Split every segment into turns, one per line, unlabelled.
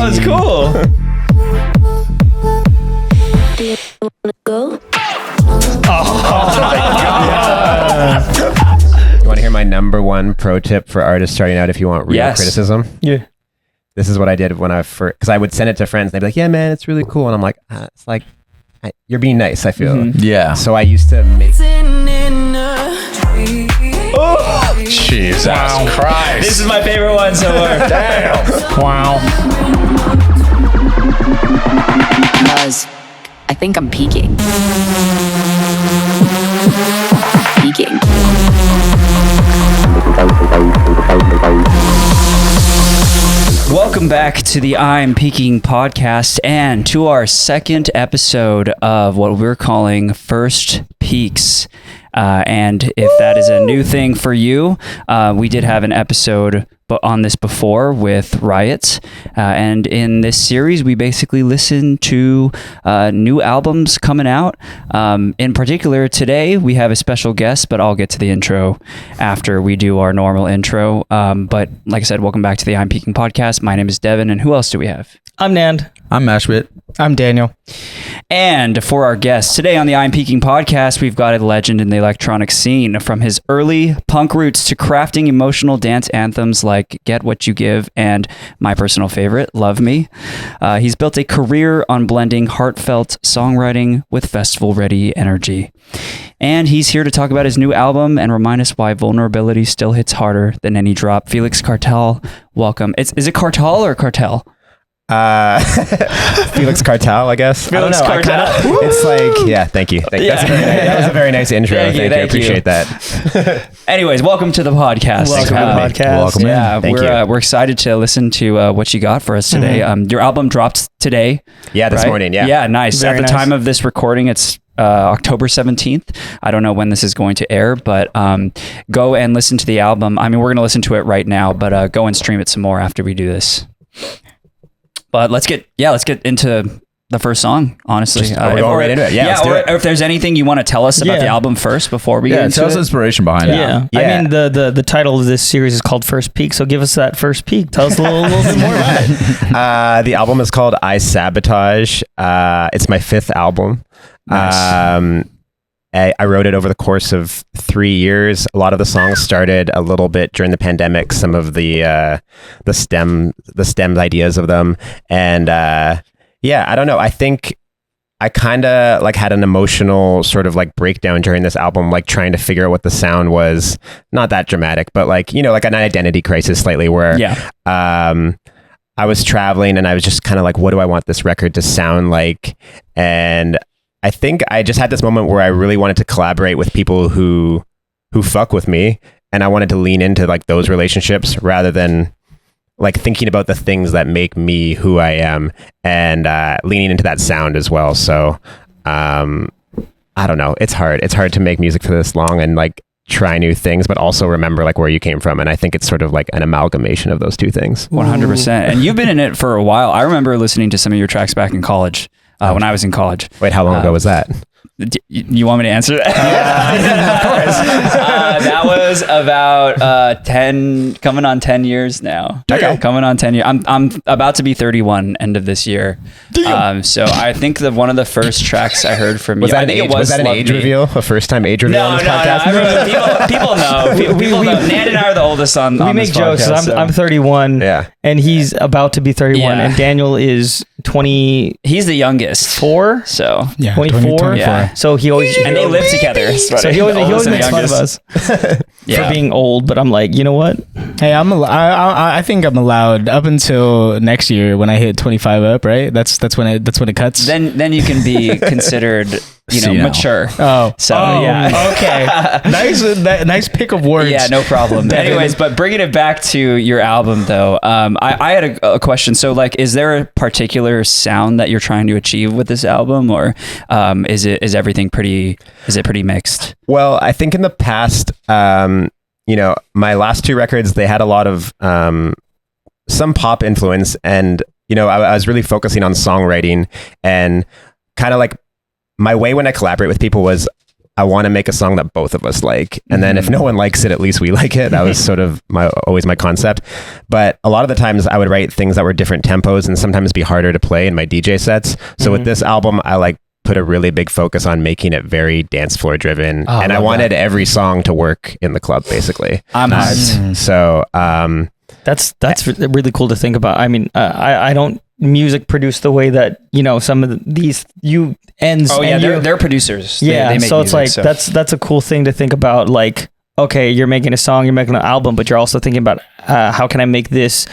That was cool.
Do you wanna go?
You want to hear my number one pro tip for artists starting out if you want real criticism?
Yeah.
This is what I did when I first, because I would send it to friends. And they'd be like, yeah, man, it's really cool. And I'm like, it's like, you're being nice, I feel.
Mm-hmm. Yeah.
So I used to make...
Oh, Jesus Christ. This is my favorite one so far. Damn.
Wow.
Because I think I'm peaking. Peaking.
Welcome back to the I'm Peaking podcast and to our second episode of what we're calling First Peaks. And if that is a new thing for you, we did have an episode on this before with Riots. And in this series, we basically listen to new albums coming out. In particular, today we have a special guest, but I'll get to the intro after we do our normal intro. But like I said, welcome back to the I'm Peaking podcast. My name is Devin, and who else do we have?
I'm Nand.
I'm Mashbit.
I'm Daniel.
And for our guest today on the I'm Peaking podcast, we've got a legend in the electronic scene. From his early punk roots to crafting emotional dance anthems like Get What You Give and my personal favorite, Love Me. He's built a career on blending heartfelt songwriting with festival-ready energy. And he's here to talk about his new album and remind us why vulnerability still hits harder than any drop. Felix Cartel, welcome. Is it Cartal or Cartel?
Felix Cartel, I guess.
Felix Cartel.
It's like, yeah, thank you. That was a very nice intro. Thank you. I appreciate that.
Anyways, welcome to the podcast.
Welcome to the podcast.
Welcome in.
Yeah,
Thank you.
we're excited to listen to what you got for us today. Your album dropped today.
Yeah, this morning. Yeah.
Yeah, nice.
Very
At the
nice.
time of this recording, it's October 17th. I don't know when this is going to air, but go and listen to the album. I mean, we're going to listen to it right now, but go and stream it some more after we do this. But let's get into the first song, honestly.
We're going right into it. Yeah, let's do it.
Or if there's anything you want to tell us about the album first before we get into
tell us
it.
the inspiration behind it.
Yeah.
Yeah.
I mean, the title of this series is called First Peak, so give us that first peak. Tell us a little bit more about it.
The album is called I Sabotage. It's my fifth album.
Nice.
I wrote it over the course of 3 years. A lot of the songs started a little bit during the pandemic. Some of the stem ideas of them, and I don't know. I think I kind of like had an emotional sort of like breakdown during this album, like trying to figure out what the sound was. Not that dramatic, but like, you know, like an identity crisis slightly where I was traveling and I was just kind of like, what do I want this record to sound like? And I think I just had this moment where I really wanted to collaborate with people who fuck with me, and I wanted to lean into like those relationships rather than like thinking about the things that make me who I am, and leaning into that sound as well. So I don't know. It's hard. It's hard to make music for this long and like try new things, but also remember like where you came from. And I think it's sort of like an amalgamation of those two things.
100%. And you've been in it for a while. I remember listening to some of your tracks back in college. When I was in college.
Wait, how long ago was that?
You want me to answer that? Yeah, of course. That was about 10, coming on 10 years now.
Okay.
Coming on 10 years. I'm about to be 31 end of this year. So I think that one of the first tracks I heard from you, I think it was
that an
Love
age
Me.
reveal? A first time age reveal on this podcast?
People know. People know. Nand and I are the oldest on
We make
this
jokes.
podcast,
I'm 31,
Yeah.
and he's about to be 31,
Yeah.
and Daniel is 24.
He's the youngest. So
Yeah,
24.
Yeah.
So he always
and they live together.
So he always makes fun of us for being old, but I'm like, you know what?
Hey, I think I'm allowed up until next year when I hit 25 up, right? That's when it cuts.
Then you can be considered, mature.
Oh,
yeah.
Okay. Nice pick of words.
Yeah, no problem. Anyways, but bringing it back to your album though, I had a question. So like, is there a particular sound that you're trying to achieve with this album, or is everything pretty mixed?
Well, I think in the past, my last two records, they had a lot of some pop influence, and I was really focusing on songwriting, and kind of like my way when I collaborate with people was I want to make a song that both of us like. And then if no one likes it, at least we like it. That was sort of always my concept. But a lot of the times I would write things that were different tempos and sometimes be harder to play in my DJ sets. So with this album, I like put a really big focus on making it very dance floor driven. And I wanted every song to work in the club, basically. So
that's really cool to think about. I mean, I don't music produce the way that some of these
they're producers.
Yeah,
they make
so it's
music,
like that's a cool thing to think about. Like, okay, you're making a song, you're making an album, but you're also thinking about how can I make this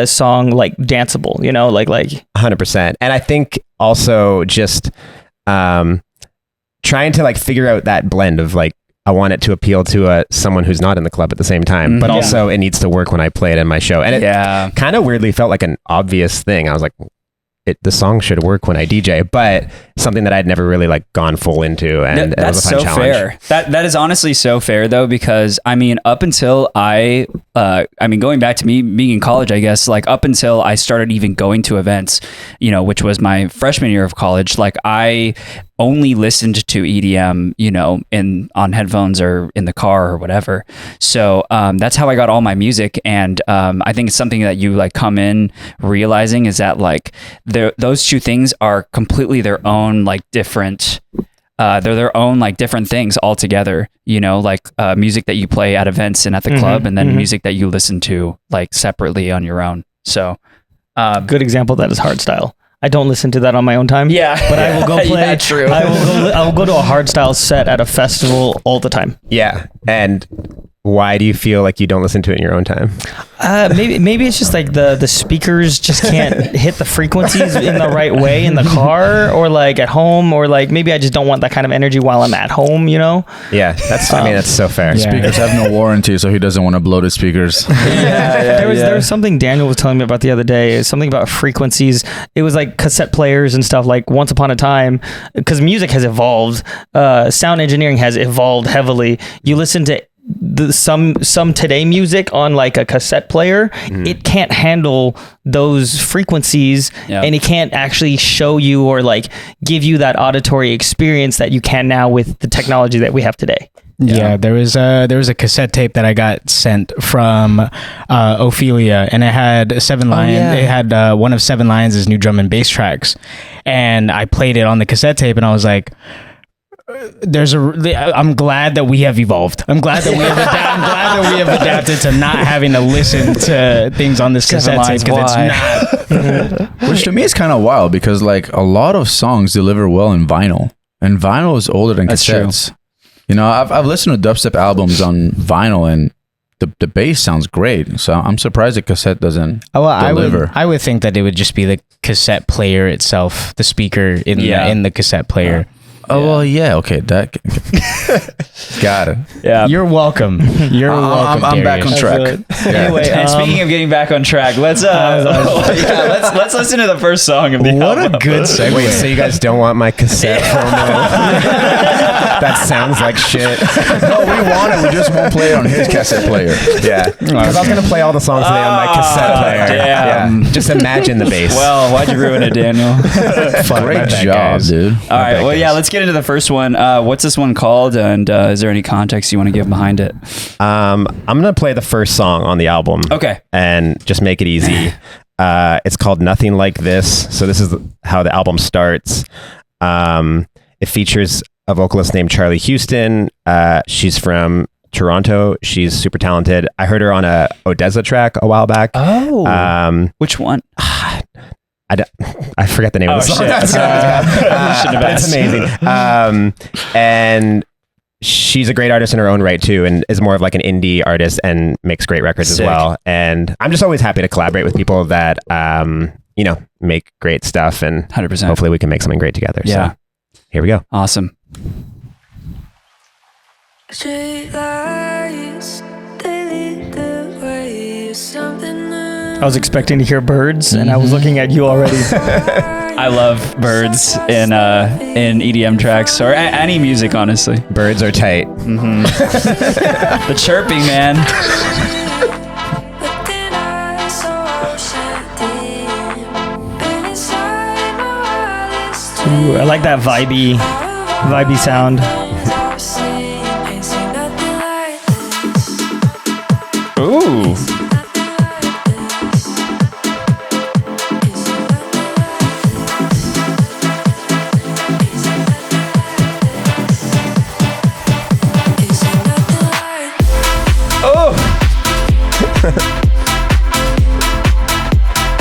song like danceable? Like
100%. And I think also just trying to like figure out that blend of like, I want it to appeal to someone who's not in the club at the same time, but also it needs to work when I play it in my show. And it kind of weirdly felt like an obvious thing. I was like, the song should work when I DJ, but something that I'd never really like gone full into, and it was a fun challenge.
Fair. That is honestly so fair though, because I mean, up until going back to me being in college, I guess, like up until I started even going to events, which was my freshman year of college, like I only listened to EDM, on headphones or in the car or whatever. So that's how I got all my music. And I think it's something that you like come in realizing is that like those two things are completely their own like different. They're their own like different things altogether. Like music that you play at events and at the club, and then music that you listen to like separately on your own. So
good example of that is hardstyle. I don't listen to that on my own time. Yeah, but I will go play.
Yeah, true.
I will go to a hardstyle set at a festival all the time.
Yeah, and why do you feel like you don't listen to it in your own time?
Maybe it's just like the speakers just can't hit the frequencies in the right way in the car or like at home, or like maybe I just don't want that kind of energy while I'm at home,
Yeah, that's so fair.
Yeah. Speakers have no warranty, so he doesn't want to blow the speakers.
There was something Daniel was telling me about the other day, something about frequencies. It was like cassette players and stuff, like once upon a time, because music has evolved, sound engineering has evolved heavily. You listen to some today music on like a cassette player, it can't handle those frequencies, and it can't actually show you or like give you that auditory experience that you can now with the technology that we have today.
Yeah, there was a cassette tape that I got sent from Ophelia, and it had Seven Lions. It had one of Seven Lions' new drum and bass tracks, and I played it on the cassette tape, and I was like, I'm glad that we have evolved. I'm glad that we have adapted to not having to listen to things on this cassette tape, because it's not.
Which to me is kind of wild, because like a lot of songs deliver well in vinyl, and vinyl is older than cassettes. True. I've listened to dubstep albums on vinyl, and the bass sounds great. So I'm surprised the cassette doesn't deliver.
I would think that it would just be the cassette player itself, the speaker in the cassette player.
Oh, well, yeah. Okay. That got it.
Yeah. You're welcome.
I'm back on track.
Anyway, and speaking of getting back on track, let's let's listen to the first song of the album.
What a good segue.
Wait, so you guys don't want my cassette promo? That sounds like shit.
No, we want it. We just won't play it on his cassette player.
Yeah. Because I was going to play all the songs today on my cassette player.
Damn.
Yeah. Just imagine the bass.
Well, why'd you ruin it, Daniel?
Great job, dude.
All right. Well, yeah, let's get into the first one. What's this one called? And is there any context you want to give behind it?
I'm going to play the first song on the album.
Okay.
And just make it easy. It's called Nothing Like This. So this is how the album starts. It features a vocalist named Charlie Houston. She's from Toronto. She's super talented. I heard her on a Odessa track a while back.
Oh. Which one?
I forget the name of the song.
But
it's amazing. And she's a great artist in her own right too, and is more of like an indie artist and makes great records as well. And I'm just always happy to collaborate with people that make great stuff, and
100%.
Hopefully we can make something great together.
Yeah.
So here we go.
Awesome.
Street lights, they lead the way. Something new.
I was expecting to hear birds, and I was looking at you already.
I love birds in EDM tracks or any music, honestly.
Birds are tight.
Mm-hmm. The chirping, man.
Ooh, I like that vibey sound.
Ooh.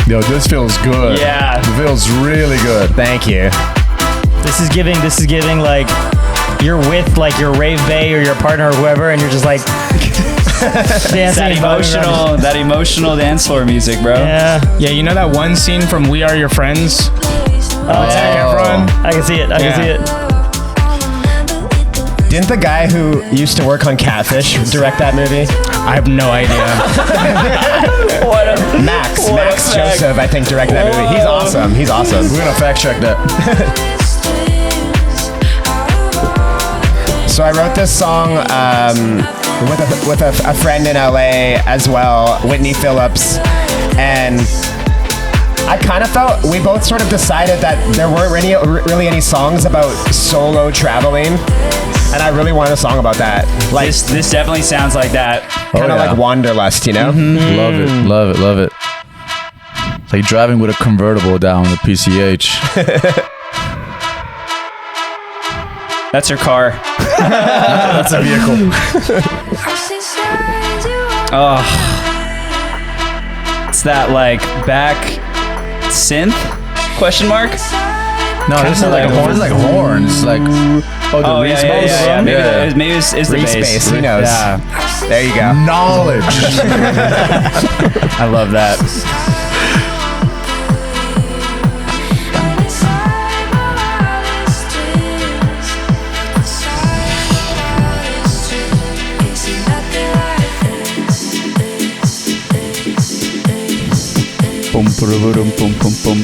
Yo, this feels good.
Yeah.
It feels really good.
Thank you.
This is giving like you're with like your rave bae or your partner or whoever, and you're just like dancing.
That emotional dance floor music, bro.
Yeah.
Yeah, you know that one scene from We Are Your Friends? Zac Efron?
I can see it. I can see it.
Didn't the guy who used to work on Catfish direct that movie?
I have no idea.
Max Joseph, I think, directed that movie. He's awesome.
We're gonna fact check that.
So I wrote this song with a friend in LA as well, Whitney Phillips, and I kind of felt we both sort of decided that there weren't really any songs about solo traveling, and I really wanted a song about that. Like
This definitely sounds like that.
kind of like Wanderlust, you know?
Love it. It's like driving with a convertible down the PCH.
That's her car.
That's a vehicle.
Oh. It's that like back synth question mark?
No, this is like horns. Like
Oh yeah. Maybe it's the
Reese
bass.
bass, who knows?
Yeah.
There you go.
knowledge.
I love that. Boom, boom, boom, boom, boom, boom.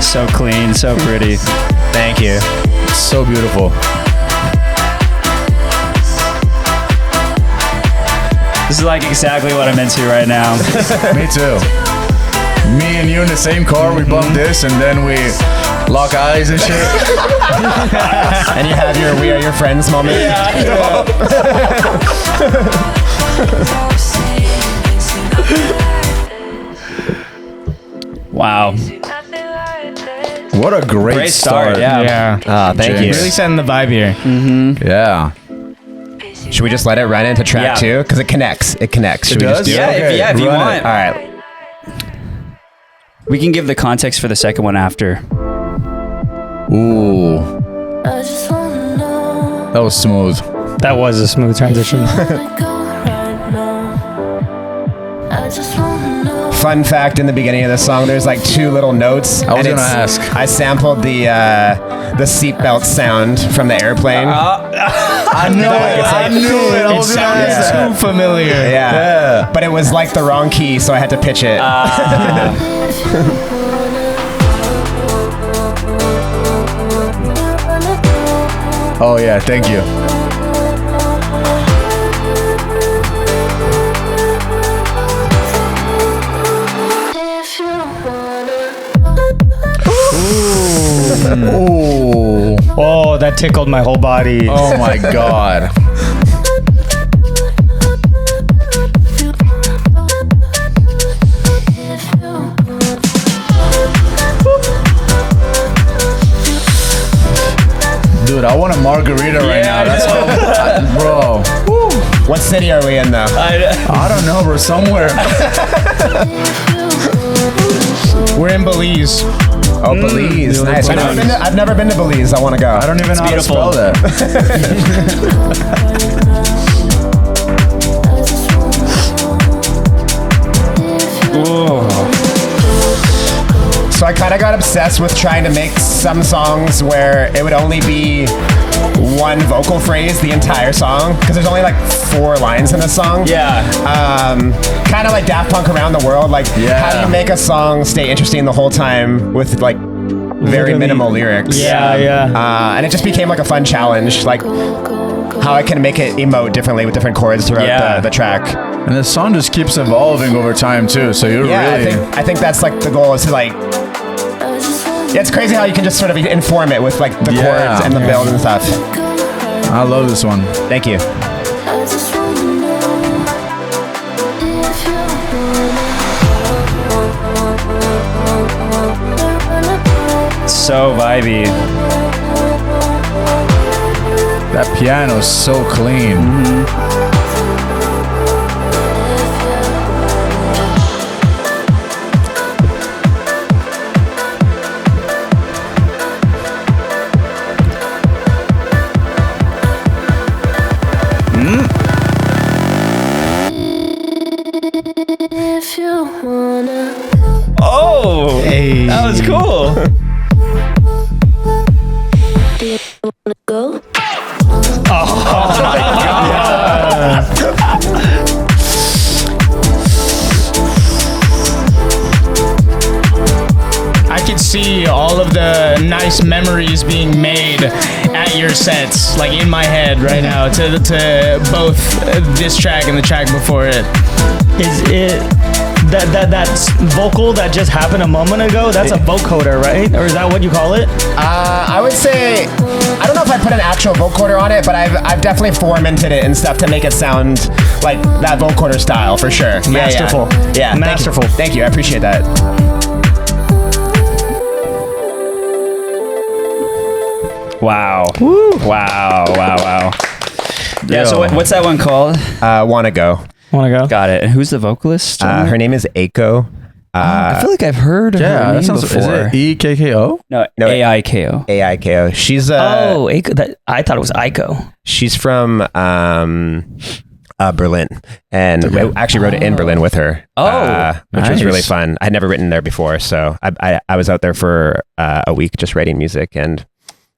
So clean, so pretty.
Thank you.
So beautiful.
This is like exactly what I'm into right now.
Me too. Me and you in the same car, we bump this and then we lock eyes and shit.
And you have your We Are Your Friends moment.
Wow.
What a great start.
Yeah.
Thank you.
Really setting the vibe here.
Yeah.
Should we just let it run into track two? Because it connects. Should we
does?
just do
Yeah,
it?
if you
run
want.
it.
All right.
We can give the context for the second one after.
Ooh.
I just wanna know
That was smooth.
That was a smooth transition.
where we're going right now. I just wanna know.
Fun fact: in the beginning of the song, there's like two little notes.
I was
and
gonna
it's-
ask.
I sampled the seatbelt sound from the airplane.
I knew it. I knew it. I was gonna ask that.
Too familiar.
Yeah. But it was like the wrong key, so I had to pitch it.
Oh yeah, thank you.
If you wanna.
Ooh.
Oh, that tickled my whole body.
Oh my god. Dude, I want a margarita right now. That's what, bro.
What city are we in, though?
I don't know, bro. Somewhere.
We're in Belize.
Oh, Belize. Nice. I've never been to Belize. I want to go.
I don't even know how to spell that.
So I kind of got obsessed with trying to make some songs where it would only be one vocal phrase the entire song, because there's only like 4 lines in a song.
Yeah.
Kind of like Daft Punk Around the World. Like, how do you make a song stay interesting the whole time with like very minimal lyrics?
Yeah.
And it just became like a fun challenge. Like, how I can make it emote differently with different chords throughout the track.
And the song just keeps evolving over time too. So you're really.
I think that's like the goal is to like. Yeah, it's crazy how you can just sort of inform it with like the chords and the build and stuff.
I love this one.
Thank you.
So vibey.
That piano is so clean.
If you wanna
Oh,
Hey.
that was cool.
go,
I could see all of the nice memories being made at your sets, like in my head right now, to both this track and the track before it.
Is it that vocal that just happened a moment ago? That's a vocoder, right? Or is that what you call it?
I would say, I don't know if I put an actual vocoder on it, but I've definitely formatted it and stuff to make it sound like that vocoder style for sure.
Masterful.
Yeah,
Masterful.
Thank you. I appreciate that.
Wow. Wow. Yeah, so what's that one called?
Wanna Go.
Want to go?
Got it. And who's the vocalist?
Her name is Aiko.
I feel like I've heard her
Yeah,
name
that sounds.
before.
Is it EKKO?
No,
No,
AIKO.
Aiko. She's
Oh, Aiko, I thought it was Aiko.
she's from Berlin, and I actually wrote it in Berlin with her. Which was really
nice.
fun. I'd never written there before, so I was out there for a week just writing music, and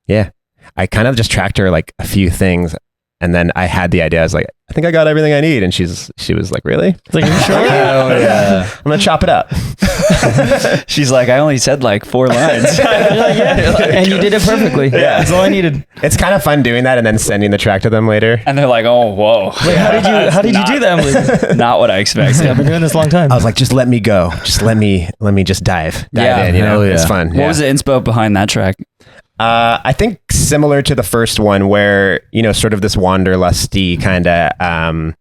yeah, I kind of just tracked her like a few things, and then I had the idea. I was like, I think I got everything I need, and she was like, really?
It's like, are you sure?
Oh yeah, I'm gonna chop it up.
She's like, I only said like 4 lines.
You're like, yeah. And you did it perfectly.
Yeah.
That's all I needed.
It's kind of fun doing that and then sending the track to them later.
And they're like, oh, whoa.
Like, how did you do that? I'm like,
Not what I expected.
I've been doing this a long time.
I was like, just let me go. Just let me just dive
Yeah,
in. You know,
hell yeah.
it's fun.
What was the inspo behind that track?
I think similar to the first one, where sort of this wanderlusty kind of, I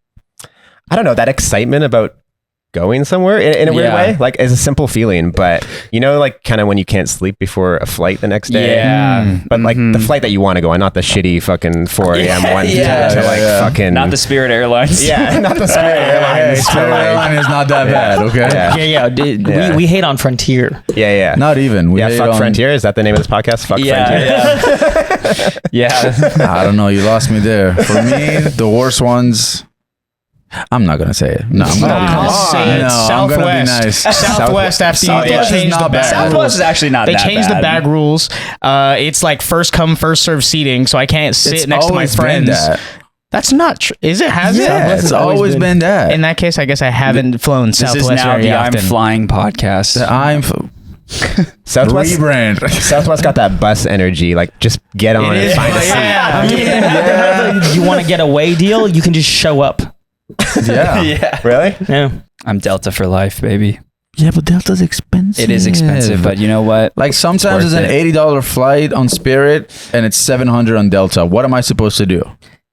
don't know, that excitement about going somewhere in a weird way, like it's a simple feeling, but like kind of when you can't sleep before a flight the next day.
Yeah.
But like the flight that you want to go on, not the shitty fucking 4 a.m. one to fucking
Not the Spirit Airlines.
yeah, not the Spirit Airlines.
Spirit Airline is not that bad. Okay.
Yeah.
We hate on Frontier.
Yeah.
Not even. We hate
Fuck
on-
Frontier. Is that the name of this podcast? Fuck Frontier.
Yeah.
I don't know. You lost me there. For me, the worst ones. I'm not gonna say it. No, I'm gonna be nice.
Say it.
No, I'm gonna be
Southwest.
nice.
Southwest after they
Southwest is
changed the
not
bag
bad.
Southwest
rules.
is actually not
They
that
changed
bad.
the bag rules. It's like first come, first serve seating, so I can't sit
It's
next to my
always been
friends.
that.
That's not true. Is it? Has
Yeah,
it?
it's always been that.
In that case, I guess I haven't flown
This
Southwest
is now
very
the I'm
often.
Flying podcast.
I'm
Southwest.
rebrand.
Southwest got that bus energy. Like, just get on and find a seat.
I mean, you want to get away deal? You can just show up.
Yeah.
Yeah.
Really?
Yeah.
I'm Delta for life, baby.
Yeah, but Delta's expensive.
It is expensive, but you know what?
like sometimes it's
worth
an
it.
$80 flight on Spirit and it's $700 on Delta. What am I supposed to do?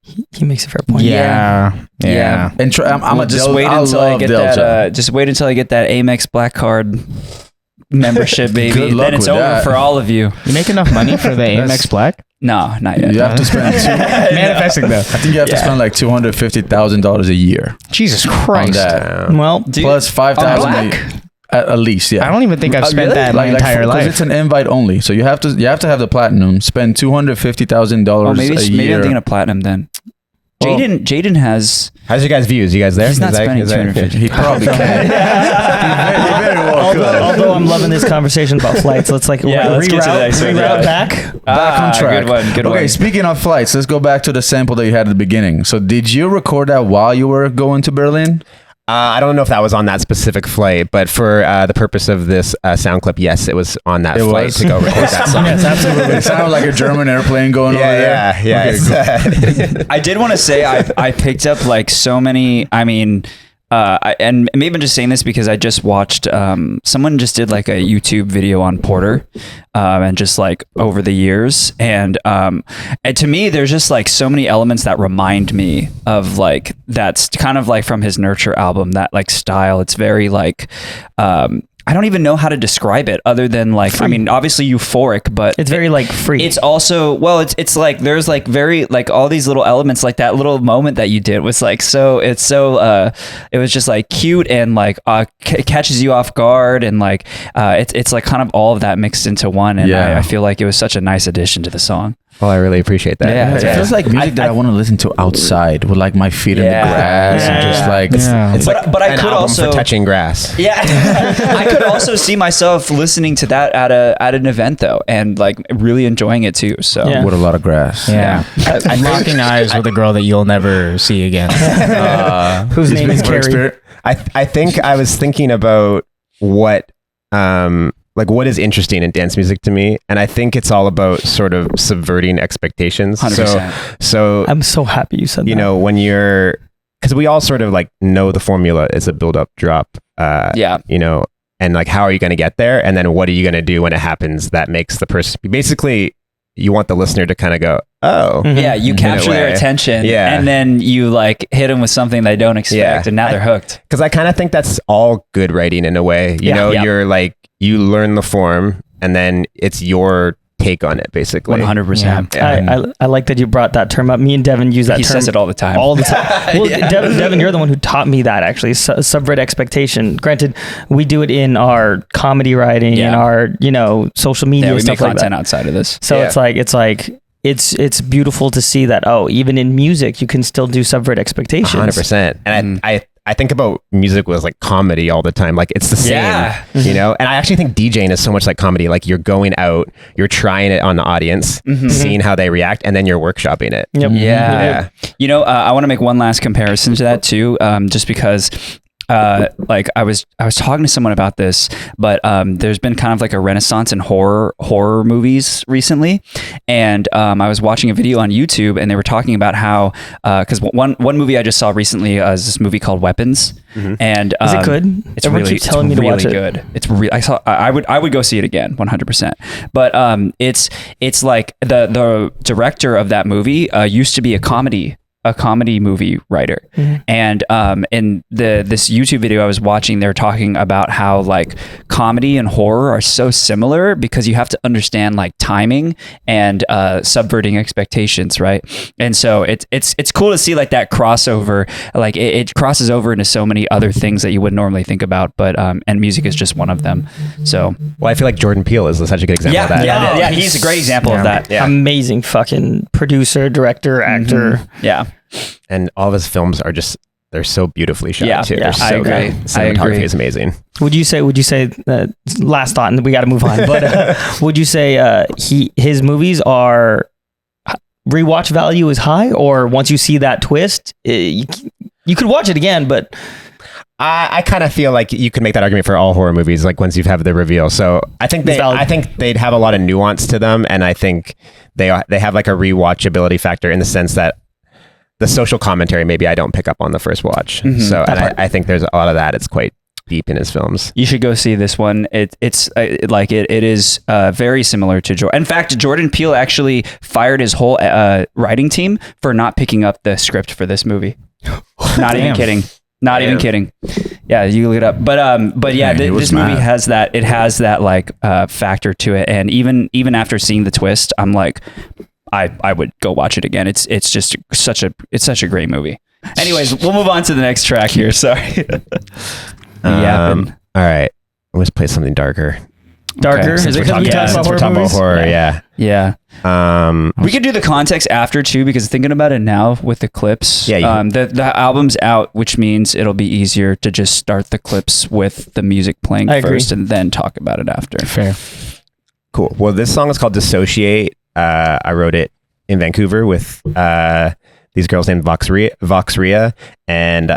He makes a fair point.
Yeah.
And I'm
Well,
a
just
Delta.
wait until I
love
get
Delta.
that. Just wait until I get that Amex Black Card membership, baby.
Good luck
Then it's
with
over
that.
for all of you.
You make enough money for the Amex Black?
No, not yet.
You have to spend.
Manifesting though.
I think you have to spend like $250,000 a year
Jesus
on
Christ.
that.
Well,
Plus 5,000
Black?
at least. Yeah.
I don't even think I've spent
really?
that in my entire
because
life.
it's an invite only, so you have to have the platinum. Spend $250,000
Oh, maybe
a year.
maybe I'm thinking of platinum then.
Well-
Jaden has.
How's your guys' views? You guys there?
He's not spending $250.
He probably can. He very well could.
although I'm loving this conversation about flights, let's like
Let's get to the next one.
reroute
Yeah.
back.
Back on track.
Good one. Good
okay,
one.
speaking of flights, let's go back to the sample that you had at the beginning. So, did you record that while you were going to Berlin?
I don't know if that was on that specific flight, but for the purpose of this sound clip, yes, it was on that flight to go record that song.
Yes, absolutely. It sounded like a German airplane going over there.
Yeah.
Okay,
I did want to say I picked up like so many. I mean, and maybe I'm just saying this because I just watched. Someone just did like a YouTube video on Porter, and just like over the years, and to me, there's just like so many elements that remind me of like that's kind of like from his Nurture album. That like style. It's very like. I don't even know how to describe it other than like, free. I mean, obviously euphoric, but
it's very like free.
It's also, well, it's like, there's like very, like all these little elements, like that little moment that you did was like, so it was just like cute and like, catches you off guard. And like, it's like kind of all of that mixed into one. And I feel like it was such a nice addition to the song.
Well, I really appreciate that.
Yeah,
it feels like music that I want to listen to outside with like my feet in the grass and just like
it's like
but I
an
could
album
also
for touching grass.
Yeah, I could also see myself listening to that at an event though, and like really enjoying it too. So
with a lot of grass.
Yeah, I'm locking eyes with a girl that you'll never see again.
Whose name is Carrie?
I think I was thinking about what like what is interesting in dance music to me, and I think it's all about sort of subverting expectations.
100%.
So
I'm so happy you said that.
You know, when you're, because we all sort of like know the formula is a build up drop. You know, and like how are you going to get there, and then what are you going to do when it happens that makes the person basically. You want the listener to kind of go, oh.
Yeah, you capture their attention, and then you like hit them with something they don't expect, and now they're hooked.
Because I kind of think that's all good writing in a way. You know, you're like, you learn the form, and then it's your take on it, basically.
100%.
I like that you brought that term up. Me and Devin use that term.
He says it all the time.
All the time. Well, Devin, you're the one who taught me that, actually. Subvert expectation. Granted, we do it in our comedy writing and our, you know, social media
we
stuff
make
like
content
that.
outside of this.
So it's beautiful to see that, even in music, you can still do subvert expectations.
100%. And I think about music was like comedy all the time. Like it's the same, you know? And I actually think DJing is so much like comedy. Like you're going out, you're trying it on the audience, seeing how they react, and then you're workshopping it.
Yep.
Yeah. You know, I want to make one last comparison to that too, just because like I was talking to someone about this, but there's been kind of like a renaissance in horror movies recently, and I was watching a video on YouTube, and they were talking about how because one movie I just saw recently is this movie called Weapons, and
is it good?
It's really
keeps telling me to watch it.
Good. It's really I would go see it again 100%. But it's like the director of that movie used to be a comedy movie writer. And in this YouTube video I was watching, they're talking about how like comedy and horror are so similar because you have to understand like timing and subverting expectations, right? And so it's cool to see like that crossover, like it crosses over into so many other things that you wouldn't normally think about, but and music is just one of them. So
I feel like Jordan Peele is such a good example of that.
Yeah, he's a great example of that.
Amazing fucking producer, director, actor.
Yeah.
And all of his films are just, they're so beautifully shot too. They're so
I agree.
great. Cinematography is amazing.
Would you say last thought, and we got to move on, but would you say his movies are rewatch value is high, or once you see that twist, you could watch it again, but
I kind of feel like you could make that argument for all horror movies, like once you have the reveal. So I think they'd have a lot of nuance to them, and I think they have like a rewatchability factor in the sense that the social commentary maybe I don't pick up on the first watch. So and I think there's a lot of that. It's quite deep in his films.
You should go see this one. It is very similar to Jordan. In fact, Jordan Peele actually fired his whole writing team for not picking up the script for this movie. Not even kidding. Not even kidding. Yeah, you look it up. But yeah, this movie has that. It has that like factor to it, and even after seeing the twist, I'm like, I would go watch it again. It's just such a great movie. Anyways, we'll move on to the next track here. Sorry.
All right, let's play something darker.
Darker?
Okay, since we're talking about horror,
yeah. We could do the context after too, because thinking about it now with the clips, the album's out, which means it'll be easier to just start the clips with the music playing first and then talk about it after.
Fair.
Cool. Well, this song is called Dissociate. I wrote it in Vancouver with these girls named Vox Rea, and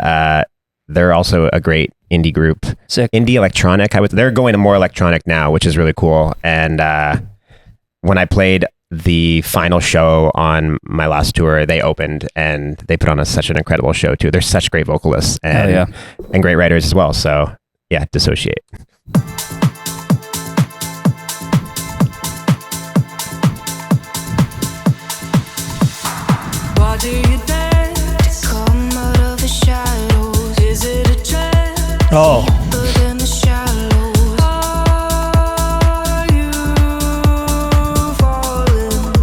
they're also a great indie group.
Sick.
Indie electronic. They're going to more electronic now, which is really cool. And when I played the final show on my last tour, they opened and they put on such an incredible show too. They're such great vocalists and great writers as well. So yeah, Dissociate.
What do you dance? Come out of the shadows. Is it a trance?
Oh.
Deeper than the shallows. Are you falling?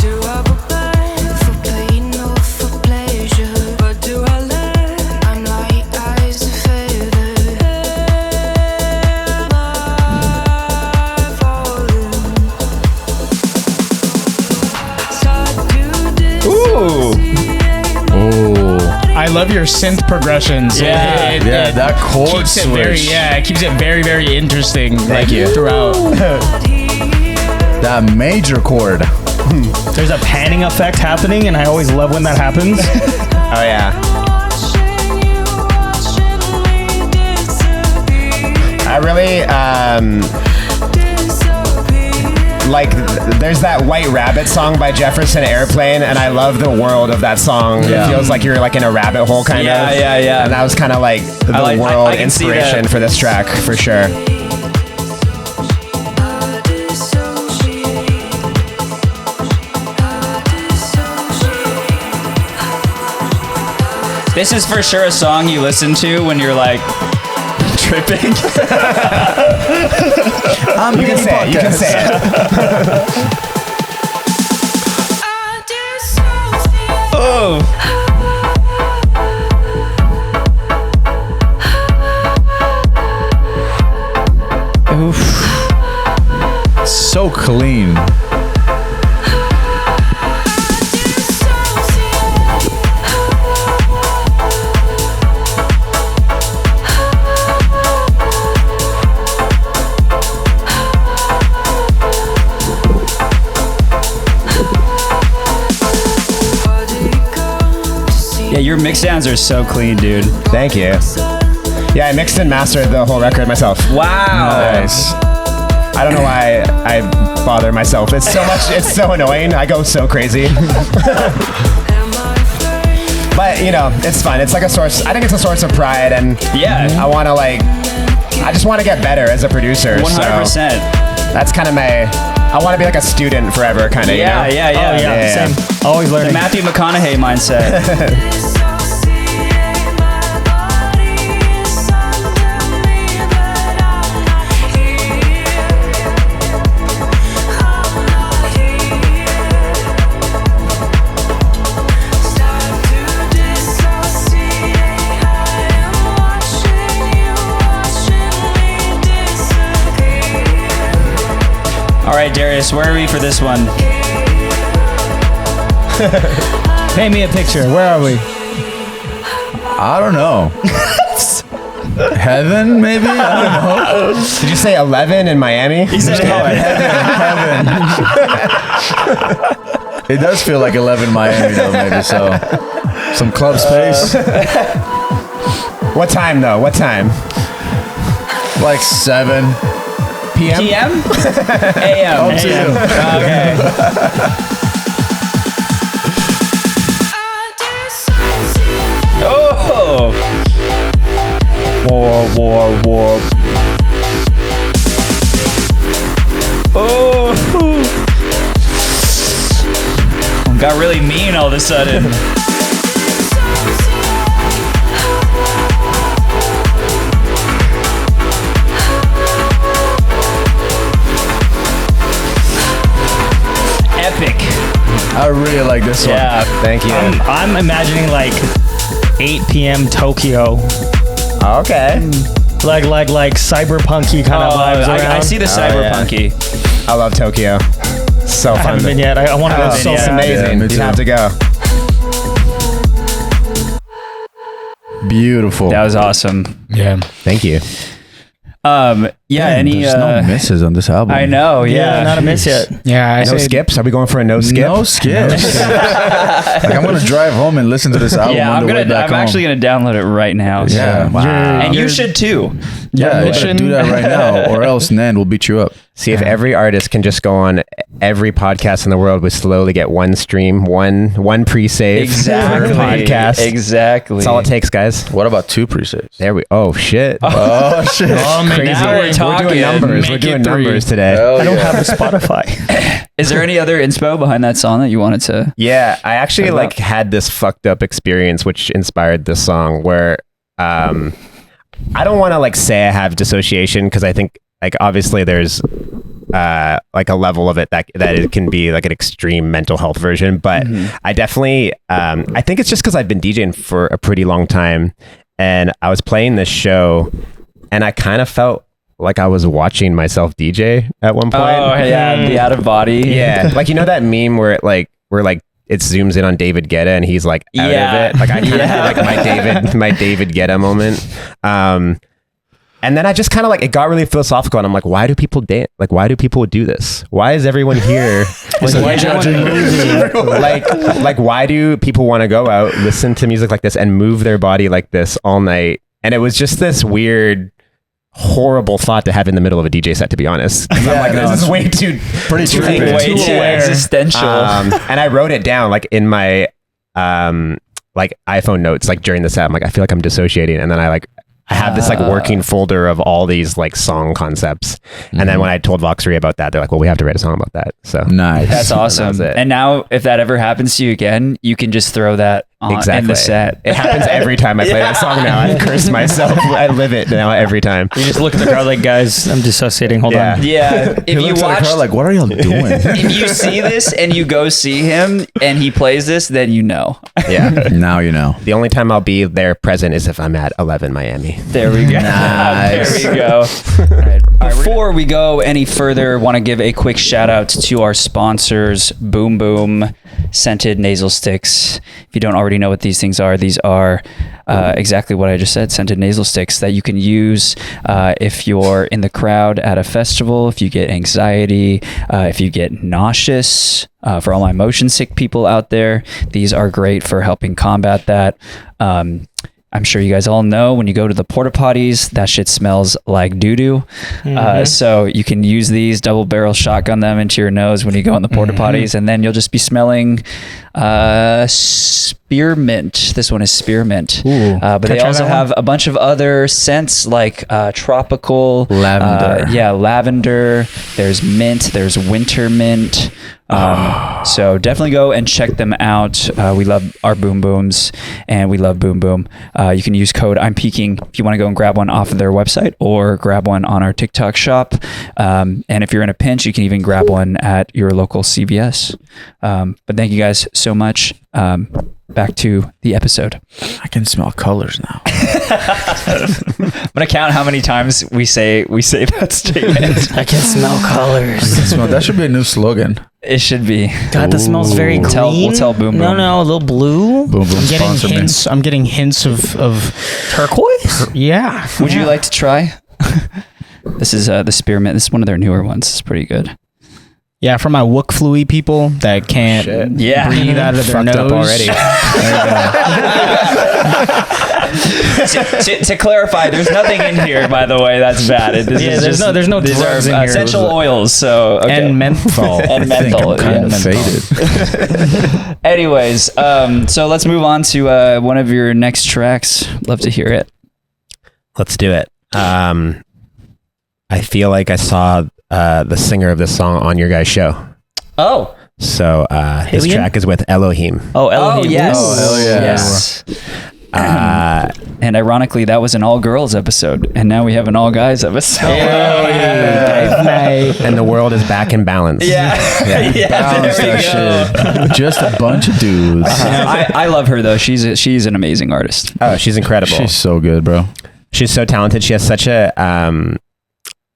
Do I prepare for pain or for pleasure? But do I let? I'm like eyes to feather. Am I falling?
I love your synth progressions.
Yeah, that chord
keeps
switch.
it keeps it very, very interesting.
Thank you.
Throughout.
That major chord.
There's a panning effect happening, and I always love when that happens.
Oh yeah. I really like there's that White Rabbit song by Jefferson Airplane, and I love the world of that song.
Yeah.
It feels like you're like in a rabbit hole kind of.
Yeah.
And that was kind of like the world
I can see
inspiration
that.
for this track for sure.
This is for sure a song you listen to when you're like tripping.
You can say it. You can say it.
Oh.
Oof. So clean.
Yeah, your mix downs are so clean, dude.
Thank you. Yeah, I mixed and mastered the whole record myself.
Wow.
Nice. I don't know why I bother myself. It's so much. It's so annoying. I go so crazy. But you know, it's fun. It's like a source. I think it's a source of pride, and
Yeah.
I want to I just want to get better as a producer.
100%.
So that's kind of I want to be like a student forever, kind of.
Yeah,
you know?
yeah.
Yeah.
Same. Always
The
learning.
Matthew McConaughey mindset. All right, Darius, where are we for this one?
Paint me a picture. Where are we?
I don't know. Heaven, maybe? I don't know.
Did you say 11 in Miami?
He said
Heaven. It does feel like 11 Miami though, maybe so. Some club space.
What time though? What time?
Like 7
PM?
PM? AM.
Up to you.
Okay. Oh! War. Oh! Got really mean all of a sudden. Epic.
I really like this one.
Yeah.
Thank you.
I'm imagining like 8 p.m. Tokyo,
Okay.
like cyberpunky kind of vibes around.
I see the cyberpunky.
I love Tokyo. So
I
fun.
haven't been yet. I want to go
It's
so
so
bad.
amazing.
me
you
too.
have to go.
Beautiful.
That was awesome.
Yeah.
Thank you.
Yeah,
Damn,
any
there's no misses on this album.
I know, yeah.
not a miss yet.
Yeah, I
No
say
skips? Are we going for a no skip?
No skips. Like, I'm gonna drive home and listen to this album
Yeah,
on the way back
I'm
home.
actually gonna download it right now. So.
Yeah.
Wow.
And you should too.
Yeah, you
Mission.
should do that right now, or else Nand will beat you up.
See, if every artist can just go on every podcast in the world, we slowly get one stream, one pre-save
Exactly.
per podcast.
Exactly.
That's all it takes, guys.
What about 2 pre-saves?
There we. Oh shit.
Oh shit!
Crazy.
now we're talking.
doing numbers.
Make
We're
it
doing
3.
numbers today.
Hell
I don't
yeah.
have a Spotify.
Is there any other inspo behind that song that you wanted to?
Yeah, I actually
Talk
like
about-
had this fucked up experience which inspired this song where I don't want to like say I have dissociation because I think like obviously there's like a level of it that it can be like an extreme mental health version, but I definitely I think it's just because I've been DJing for a pretty long time and I was playing this show and I kind of felt like I was watching myself DJ at one point.
Oh yeah, the out of body.
Yeah, like you know that meme where it zooms in on David Guetta and he's like out
Yeah.
of it. Like I kind of
Yeah.
feel like my David Guetta moment. And then I just kind of like it got really philosophical and I'm like, why do people dance? Like why do people do this? Why is everyone here? like why do people want to go out, listen to music like this and move their body like this all night? And it was just this weird horrible thought to have in the middle of a DJ set, to be honest. 'Cause I'm like, this is way too
Way too existential.
and I wrote it down like in my like iPhone notes, like during the set. I'm like, I feel like I'm dissociating, and then I have this like working folder of all these like song concepts. And then when I told Vox Rea about that, they're like, well, we have to write a song about that. So
Nice.
That's awesome.
it.
And now, if that ever happens to you again, you can just throw that on in the set.
It happens every time I play that song now. I curse myself. I live it now every time.
You just look at the crowd like, guys, I'm dissociating. Hold
Yeah.
on.
Yeah. If you
looks at the
watch,
crowd like, what are y'all doing?
if you see this and you go see him and he plays this, then you know.
Yeah.
Now you know.
The only time I'll be there present is if I'm at 11 Miami.
There we go.
Nice.
There we go. All right. Before we go any further, want to give a quick shout out to our sponsors, Boom Boom Scented Nasal Sticks. If you don't already know what these things are exactly what I just said, scented nasal sticks that you can use if you're in the crowd at a festival, if you get anxiety, if you get nauseous. For all my motion sick people out there, these are great for helping combat that. I'm sure you guys all know when you go to the porta potties, that shit smells like doo-doo. So you can use these, double barrel shotgun them into your nose when you go in the porta potties, and then you'll just be smelling spearmint. This one is spearmint. But they also have a bunch of other scents like tropical.
Lavender.
Lavender. There's mint. There's winter mint. So definitely go and check them out. We love our Boom Booms and we love Boom Boom. You can use code I'm Peaking if you want to go and grab one off of their website or grab one on our TikTok shop. And if you're in a pinch, you can even grab one at your local CVS. But thank you guys so much. Back to the episode.
I can smell colors now.
I'm gonna count how many times we say that statement.
I can smell colors.
That should be a new slogan.
It should be.
God, that smells very green.
We'll tell Boom Boom.
No, a little blue.
Boom boom.
I'm getting hints of
Turquoise?
yeah.
Would you like to try? This is the spearmint. This is one of their newer ones. It's pretty good.
Yeah, for my Wook Fluey people that can't breathe out of their
Fucked
nose.
up already.
to clarify, there's nothing in here, by the way, that's bad.
There's no
these
drugs
are
in here.
essential oils. So okay.
And menthol.
And
I think
menthol.
I'm kind of
yeah.
faded.
Anyways, so let's move on to one of your next tracks. Love to hear it.
Let's do it. I feel like I saw the singer of this song on your guys' show.
Oh.
So this
Alien?
track is with Elohim.
Oh, Elohim.
Oh, yes.
Oh, hell yeah.
Yes. And ironically, that was an all-girls episode, and now we have an all-guys episode.
And the world is back in balance.
Balance that shit. Just a bunch of dudes.
I love her though. She's an amazing artist.
Oh, she's incredible.
She's so good, bro.
She's so talented. She has such a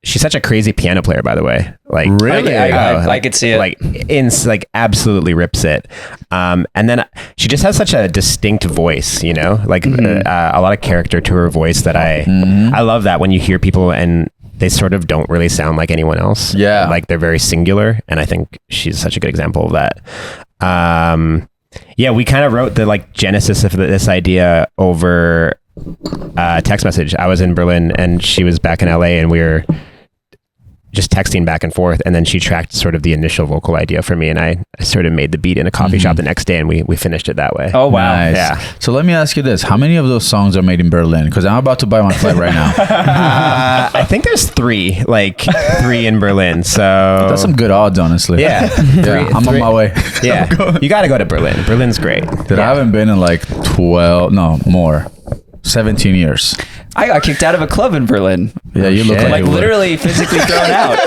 she's such a crazy piano player, by the way. Like
Really?
I could see it.
Like absolutely rips it. And then she just has such a distinct voice, you know, like a lot of character to her voice that I love that when you hear people and they sort of don't really sound like anyone else.
Yeah.
Like they're very singular. And I think she's such a good example of that. Yeah, we kind of wrote the like genesis of this idea over text message. I was in Berlin and she was back in LA, and we were just texting back and forth, and then she tracked sort of the initial vocal idea for me, and I sort of made the beat in a coffee shop the next day, and we finished it that way.
Oh wow.
Nice.
Yeah.
So let me ask you this: how many of those songs are made in Berlin? Because I'm about to buy my flight right now.
I think there's three in Berlin. So
That's some good odds, honestly.
yeah,
I'm on my way.
Yeah, you got to go to Berlin. Berlin's great.
Dude, I haven't been in like 17 years.
I got kicked out of a club in Berlin.
Yeah, you look
shit.
like
Like
you would.
literally physically thrown out.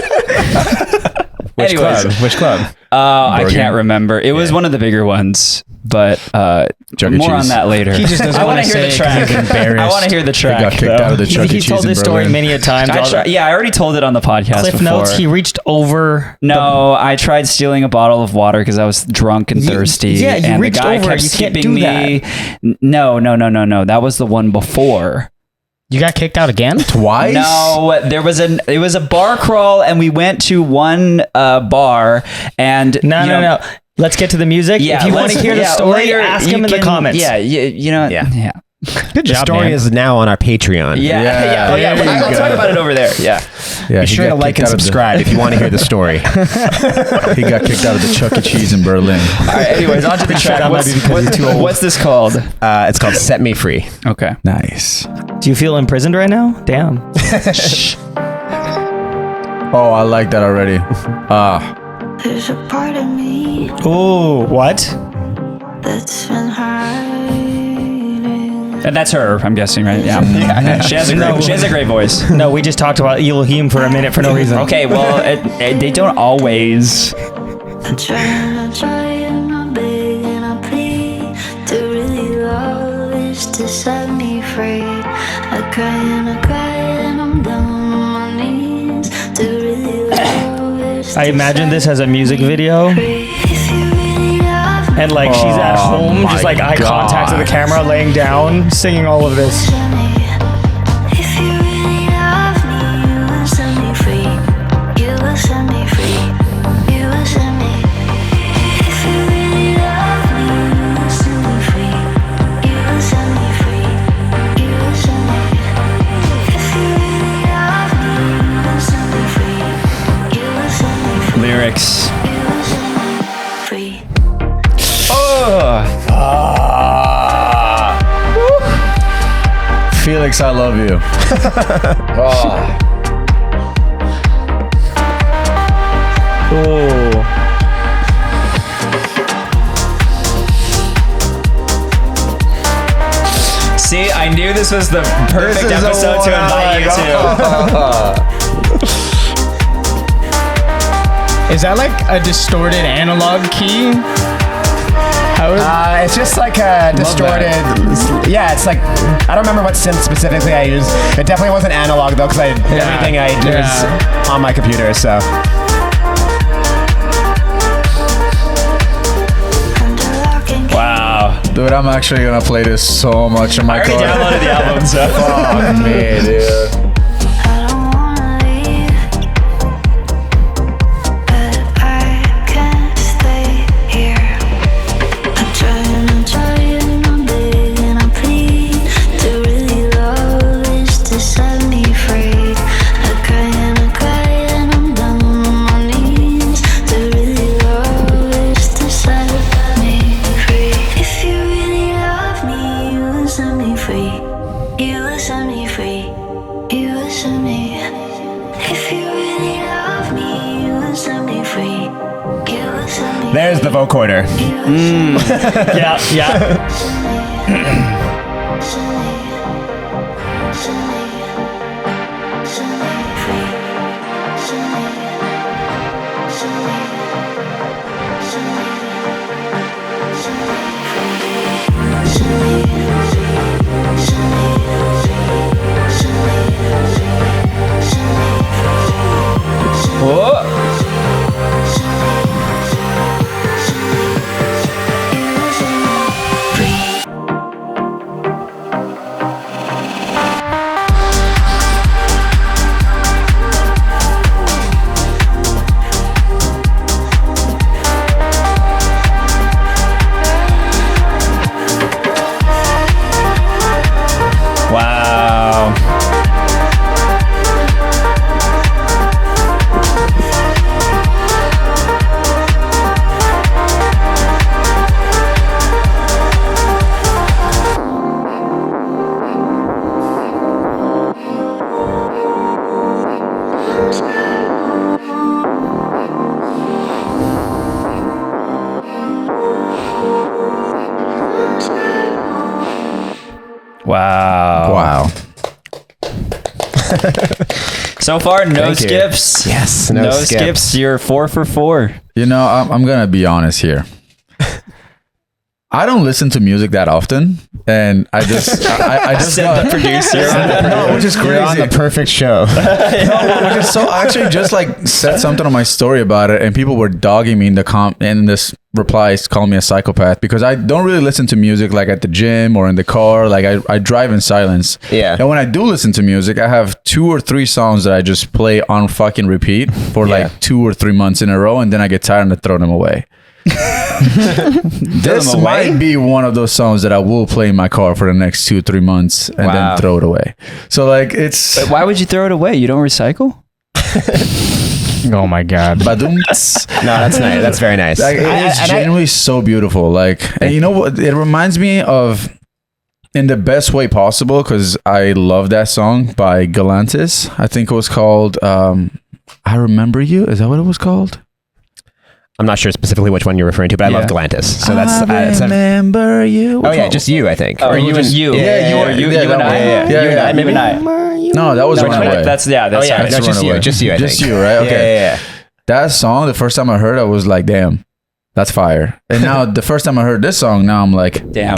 Which
Anyways.
club? Which club?
I
Bergen?
can't remember. It was one of the bigger ones, but
Chuck E.
more on
Cheese.
that later.
He just doesn't
I
want
want
to
to hear
say
the
it 'cause
track.
he's embarrassed.
I want to hear the
He
track.
got kicked
though.
out of the Chuck E.
He's
Cheese
told
in
this story
Berlin.
many a times.
I already told it on the podcast
Cliff
before.
notes. He reached over.
No, I tried stealing a bottle of water because I was drunk and thirsty.
yeah, you
and
reached
the guy
over.
kept
You can't
skipping
do
me. No. That was the one before.
You got kicked out again?
Twice?
No, it was a bar crawl, and we went to one bar, and
No. Let's get to the music.
Yeah,
if you want to hear the story, ask him in the comments.
Yeah, yeah.
Good
The
job,
story
man.
is now on our Patreon.
Yeah. Oh, yeah.
There you
I'll
go.
talk about it over there. Yeah.
Yeah,
Be
he
sure to
got
like
kicked
and
out of the-
subscribe if you want to hear the story.
He got kicked out of the Chuck E. Cheese in Berlin.
All right. Anyways, on to the track.
that might be because he's too old.
What's this called?
It's called Set Me Free.
Okay.
Nice.
Do you feel imprisoned right now? Damn.
Oh, I like that already.
There's a part of me
Ooh, what?
that's been hiding.
And that's her, I'm guessing, right? Yeah. She has a great voice.
No, we just talked about Elohim for a minute for no reason.
Okay, well, they don't always.
I try and I beg and I plead. To really love is to set me free. I cry and I'm down on my knees. To really love is
I imagine this as a music video,
if you really love me,
and like she's at home,
my
just like eye contact with the camera, laying down, singing all of this.
set me. If you really love me, you will set me free. You will set me free. You will set me. If you really love me, you will set me free. You will set me free. You will set me. If you really love me, you will set me free. You will set me free.
Lyrics.
You will set me free.
Felix, I love you.
Ooh.
See, I knew this was the perfect episode to invite you to.
Is that like a distorted analog key? How is
It's just like a distorted. Yeah, it's like I don't remember what synth specifically I use. It definitely wasn't analog though, because everything I do is on my computer. So
Under lock and key.
Wow.
Dude, I'm actually gonna play this so much in my
I already
car.
downloaded the album, so.
Fuck me, dude.
I don't wanna leave, but I can't stay here. I try and I beg and I plead. To really love is to set me free. I cry and I'm down on my knees. To really love is to set me free. If you really love me, you will set me free. You will set me free. You will set me. If you really love me, you will set me free. You will set me.
there's the vocoder.
Yeah.
Wow. So far, no
Thank you.
skips.
Yes,
No skips. You're 4 for 4.
You know, I'm gonna be honest here. I don't listen to music that often, and I just got
the producer.
no, which is crazy.
You're on the perfect show.
No, which is so I actually just like said something on my story about it, and people were dogging me in this replies, calling me a psychopath because I don't really listen to music like at the gym or in the car. Like I drive in silence.
Yeah.
And when I do listen to music, I have 2 or 3 songs that I just play on fucking repeat for like 2 or 3 months in a row, and then I get tired and I throw them away. This might be one of those songs that I will play in my car for the next 2-3 months and then throw it away. So like it's.
But why would you throw it away? You don't recycle?
Oh my god.
Badum.
No, that's nice. That's very nice.
Like, it's genuinely so beautiful. Like, and you know what? It reminds me of, in the best way possible, because I love that song by Galantis. I think it was called I Remember You. Is that what it was called?
I'm not sure specifically which one you're referring to, but I love Galantis. So that's
I remember you.
oh yeah, just you, I think.
Or you and you.
Yeah,
you
yeah,
and I.
yeah,
You and
yeah.
I. Maybe not.
No, that was
No,
Runaway.
that's
Oh
that's
yeah,
right.
no, just
Runaway.
you, just you. I
Just
think.
you, right? Okay.
Yeah.
That song, the first time I heard it, I was like, damn, that's fire. And now the first time I heard this song, now I'm like, damn,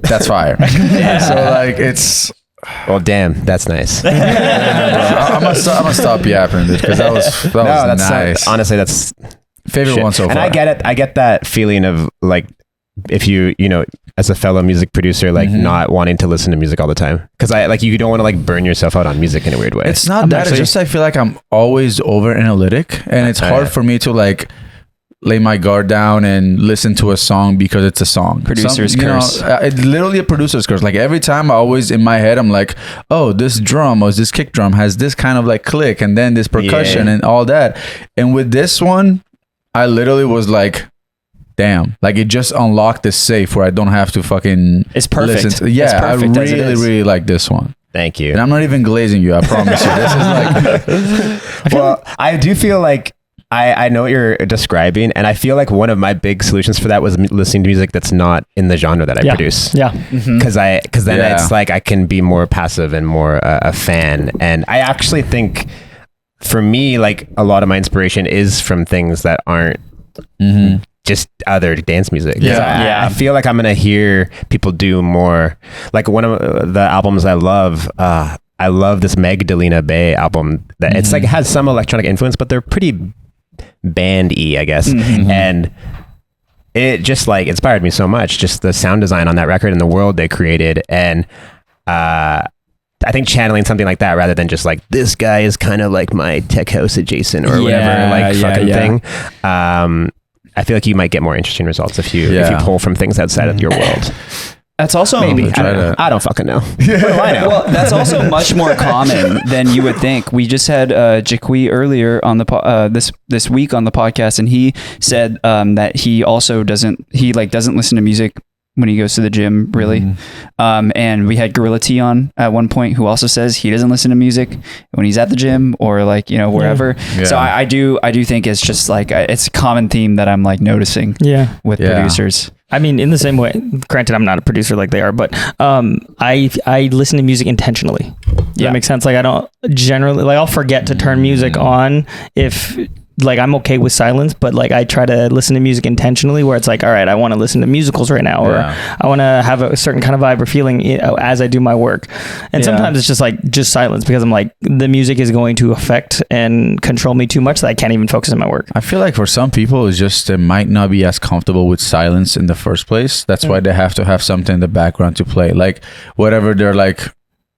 that's fire. So like it's.
Well, damn, that's nice.
I'm gonna stop yapping because that was
that's
nice.
honestly, that's
Favorite
shit.
one so far.
And I get it. I get that feeling of like, if you know, as a fellow music producer, like not wanting to listen to music all the time, because I like you don't want to like burn yourself out on music in a weird way.
It's not that. It's just I feel like I'm always over analytic, and it's hard for me to like lay my guard down and listen to a song because it's a song.
Producer's curse.
It's literally a producer's curse. Like every time I always in my head, I'm like, oh, this drum or this kick drum has this kind of like click and then this percussion and all that. And with this one, I literally was like, damn, like it just unlocked this safe where I don't have to fucking
It's perfect.
listen to.
It's
Yeah,
perfect
I
as it
really,
is.
really like this one.
Thank you.
And I'm not even glazing you, I promise you. This is like
Well, I do feel like I know what you're describing, and I feel like one of my big solutions for that was listening to music that's not in the genre that I produce.
Yeah.
Because then it's like I can be more passive and more a fan. And I actually think for me, like a lot of my inspiration is from things that aren't just other dance music. I feel like I'm gonna hear people do more. Like one of the albums I love this Magdalena Bay album that it's like it has some electronic influence, but they're pretty band-y, I guess. And it just like inspired me so much, just the sound design on that record and the world they created. And I think channeling something like that rather than just like this guy is kind of like my tech house adjacent or whatever like fucking thing. I feel like you might get more interesting results if you pull from things outside of your world.
That's also
Maybe. I don't fucking know. What do I know?
Well, that's also much more common than you would think. We just had Jakui earlier on the this week on the podcast, and he said that he also doesn't listen to music when he goes to the gym, really. And we had Gorilla T on at one point, who also says he doesn't listen to music when he's at the gym or like, you know, wherever.
Yeah.
So I do think it's just like it's a common theme that I'm like noticing with producers.
I mean, in the same way, granted, I'm not a producer like they are, but I listen to music intentionally. Does that make sense? Like I don't generally, like I'll forget to turn music on if like I'm okay with silence, but like I try to listen to music intentionally where it's like, all right, I want to listen to musicals right now, or I want to have a certain kind of vibe or feeling as I do my work. And sometimes it's just like just silence because I'm like, the music is going to affect and control me too much that I can't even focus on my work.
I feel like for some people, it's just they might not be as comfortable with silence in the first place. That's why they have to have something in the background to play, like whatever they're like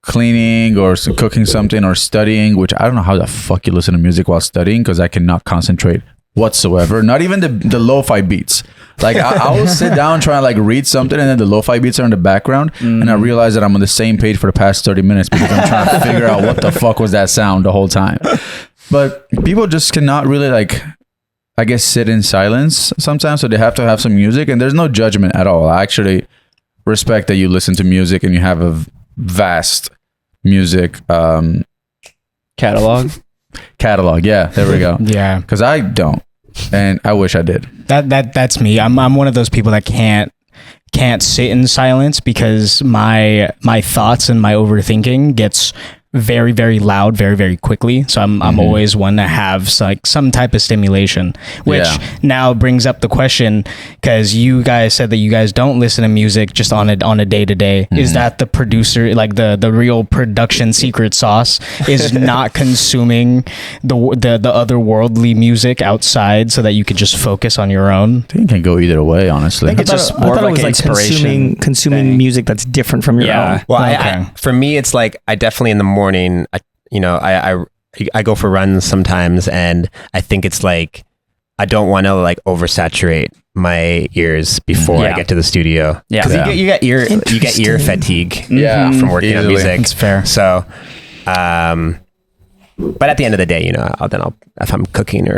cleaning or cooking something or studying, which I don't know how the fuck you listen to music while studying because I cannot concentrate whatsoever. Not even the lo-fi beats. Like I will sit down trying to like read something and then the lo-fi beats are in the background and I realize that I'm on the same page for the past 30 minutes because I'm trying to figure out what the fuck was that sound the whole time. But people just cannot really like, I guess, sit in silence sometimes, so they have to have some music, and there's no judgment at all. I actually respect that you listen to music and you have a vast music
Catalog.
Yeah, there we go.
Yeah,
because I don't, and I wish I did.
that's me. I'm one of those people that can't can't sit in silence because my thoughts and my overthinking gets very, very loud very, very quickly. So I'm always one to have like some type of stimulation, which now brings up the question, because you guys said that you guys don't listen to music just on a day to day. Is that the producer, like the real production secret sauce, is not consuming the otherworldly music outside so that you could just focus on your own?
I think it can go either way, honestly.
I think it's just more of like an inspiration
consuming
thing.
music that's different from your own.
Well, I, for me, it's like I definitely in the morning, I go for runs sometimes, and I think it's like I don't want to like oversaturate my ears before I get to the studio.
Yeah,
because you get ear fatigue. From working on music.
It's fair.
So, but at the end of the day, I'll if I'm cooking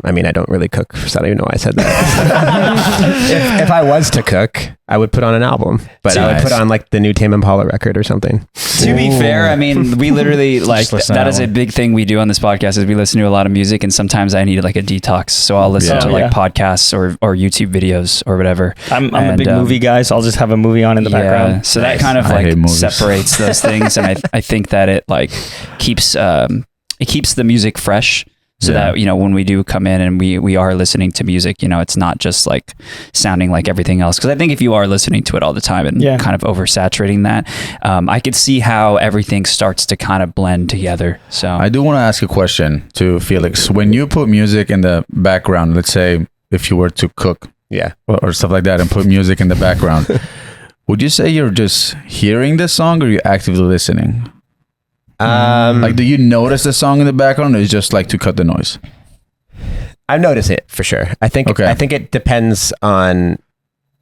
I don't really cook, so I don't even know why I said that. if I was to cook, I would put on an album, but I would put on like the new Tame Impala record or something.
To be fair, we literally like
listen to
that
that
is a
one.
big thing we do on this podcast is we listen to a lot of music, and sometimes I need like a detox, so I'll listen to like podcasts or YouTube videos or whatever.
I'm a big movie guy, so I'll just have a movie on in the background.
So that kind of
I hate
like
movies.
separates those things, and I think that it like keeps the music fresh. So that, when we do come in and we are listening to music, it's not just like sounding like everything else. Because I think if you are listening to it all the time and kind of oversaturating that, I could see how everything starts to kind of blend together. So
I do want to ask a question to Felix. When you put music in the background, let's say if you were to cook or stuff like that and put music in the background, would you say you're just hearing the song or you're actively listening? Like, do you notice the song in the background, or is it just like to cut the noise?
I notice it for sure. I think it depends on.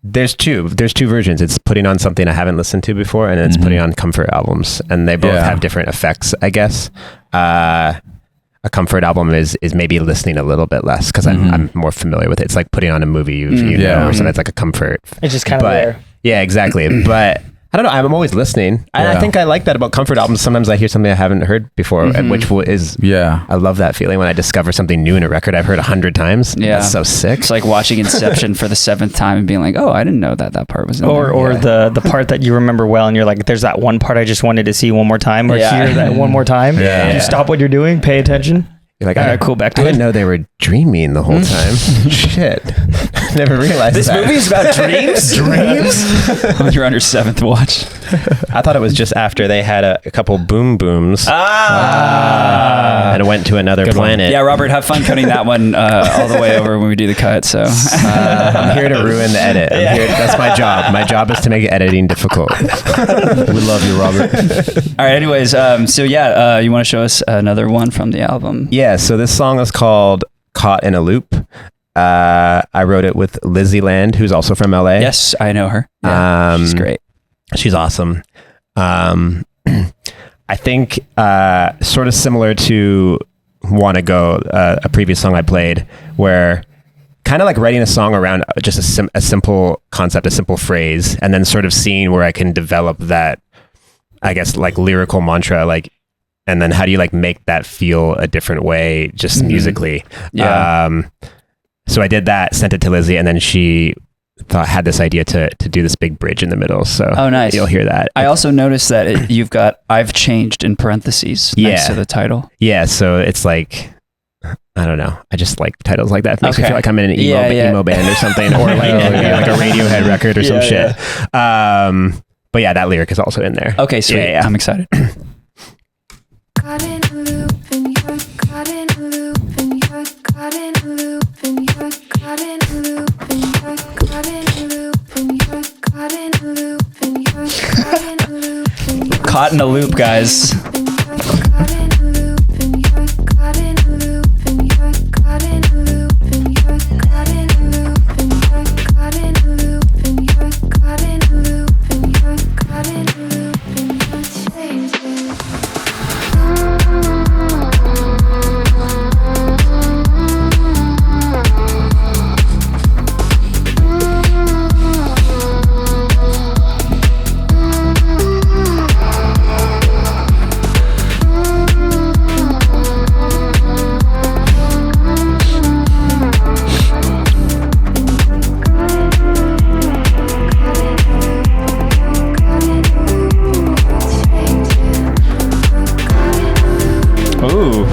There's two versions. It's putting on something I haven't listened to before, and it's putting on comfort albums, and they both have different effects, I guess. A comfort album is maybe listening a little bit less because I'm more familiar with it. It's like putting on a movie or something. It's like a comfort.
It's just kind of there.
Yeah, exactly. But I don't know. I'm always listening. I think I like that about comfort albums. Sometimes I hear something I haven't heard before, and which is I love that feeling when I discover something new in a record I've heard 100 times.
Yeah,
that's so sick.
It's like watching Inception for the 7th time and being like, oh, I didn't know that part was in there.
Or the part that you remember well, and you're like, there's that one part I just wanted to see one more time, or hear that one more time. You stop what you're doing, pay attention.
You're like,
all right, cool, back to
I
it.
didn't know they were dreaming the whole time. Shit. Never realized
This movie is about dreams?
Dreams?
You're on your 7th watch.
I thought it was just after they had a couple boom booms and went to another planet.
Yeah, Robert, have fun cutting that one all the way over when we do the cut. So
I'm here to ruin the edit. That's my job. My job is to make editing difficult.
We love you, Robert.
All right, anyways, you want to show us another one from the album?
Yeah, so this song is called Caught in a Loop. I wrote it with Lizzy Land, who's also from LA.
Yes, I know her. Yeah, she's great.
She's awesome. I think sort of similar to Wanna Go, a previous song I played, where kind of like writing a song around just a simple concept, a simple phrase, and then sort of seeing where I can develop that, I guess, like lyrical mantra, like, and then how do you like make that feel a different way just musically?
Yeah.
So I did that, sent it to Lizzy, and then she had this idea to do this big bridge in the middle. So
nice.
You'll hear that.
I also noticed that you've got "I've changed" in parentheses next to the title.
Yeah, so it's like, I don't know. I just like titles like that. It makes me feel like I'm in an emo band or something, or like a Radiohead record or some shit. But yeah, that lyric is also in there.
Okay, sweet.
Yeah.
I'm excited.
Caught in a loop and you're caught in a loop and you're caught in a loop and you're caught in a loop and you're caught in a loop and you're caught in a loop and you're caught in a loop and you're
Caught in a loop, guys.
caught in a loop and you're caught in a loop and you're caught in a loop and you're caught in a loop and you're caught in a loop and you're caught in a loop and you're caught in a loop and you're changed.
Ooh.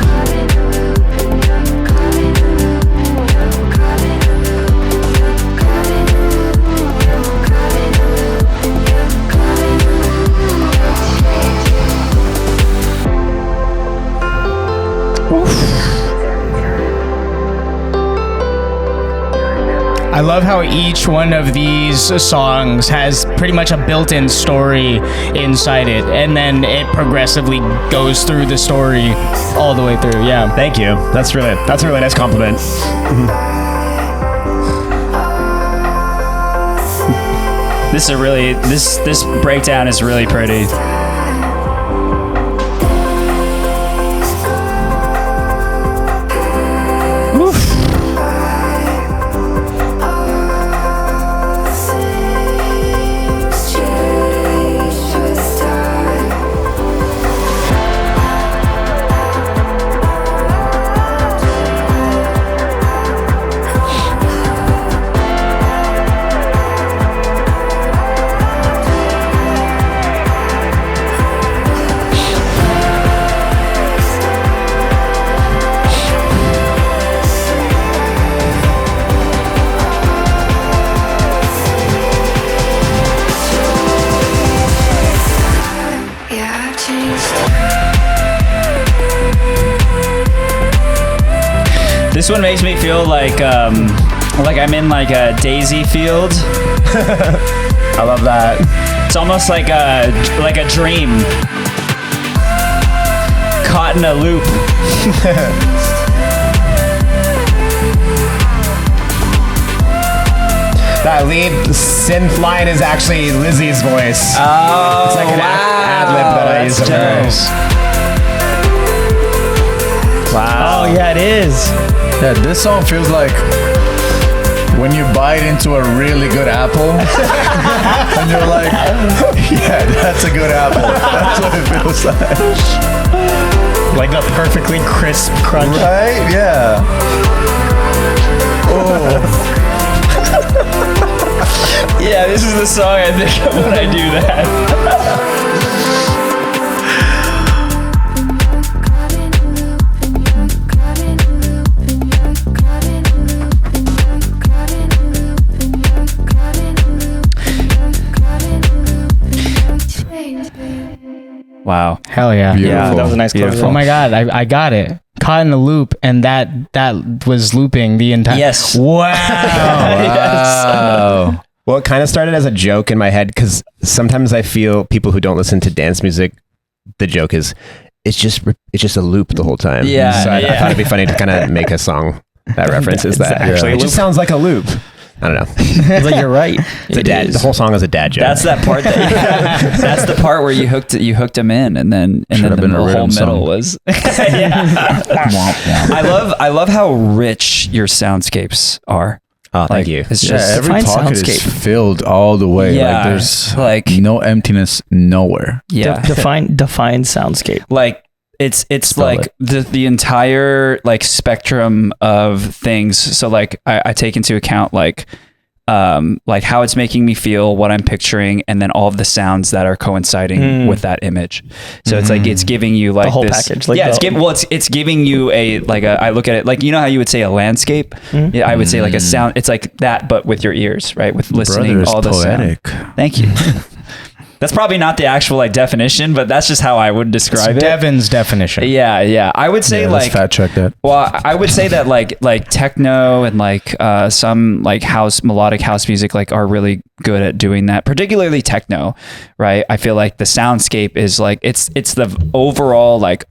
I love how each one of these songs has pretty much a built-in story inside it, and then it progressively goes through the story all the way through. Yeah.
Thank you. That's a really nice compliment.
This breakdown is really pretty. This one makes me feel like I'm in like a daisy field.
I love that.
It's almost like a dream. Caught in a loop.
That lead synth line is actually Lizzy's voice.
Oh,
It's like an ad-lib that I use in hers.
Wow.
Oh yeah, it is.
Yeah, this song feels like when you bite into a really good apple and you're like, yeah, that's a good apple. That's what it feels like.
Like a perfectly crisp crunch.
Right? Yeah. Oh.
Yeah, this is the song I think of when I do that. Wow.
Hell yeah.
Beautiful.
Yeah,
That was a nice close.
Oh my God, I got it. Caught in the loop, and that was looping the entire.
Yes.
Wow.
Wow.
Well, it kind of started as a joke in my head because sometimes I feel people who don't listen to dance music, the joke is it's just a loop the whole time.
Yeah,
So I
yeah.
thought it'd be funny to kind of make a song that references that. Actually, it just sounds like a loop. I don't know.
It's like you're right.
It's a dad. The whole song is a dad joke.
That's that part. That's the part where you hooked him in, and then
Should've
the
been a
whole
rhythm
middle
song.
was. I love how rich your soundscapes are.
Oh, thank you.
It's
Yeah,
just
every
Define
pocket is
soundscape.
filled all the way.
Yeah,
Like there's
like-
no emptiness nowhere.
yeah.
Define soundscape.
Like it's
Spell
like
it.
the entire like spectrum of things. So like I take into account like how it's making me feel, what I'm picturing, and then all of the sounds that are coinciding with that image. So it's like it's giving you like
The whole
this,
package, like
yeah,
the-
it's giving you a I look at it like, you know how you would say a landscape. Yeah, I would say like a sound. It's like that, but with your ears, right? With listening
Brother is
all the
poetic.
sound. Thank you. That's probably not the actual like definition, but that's just how I would describe it.
Devin's definition.
Yeah. I would say
Yeah, let's
like
fact check that.
well, I would say that like techno and like some like melodic house music like are really good at doing that, particularly techno, right? I feel like the soundscape is like it's the overall like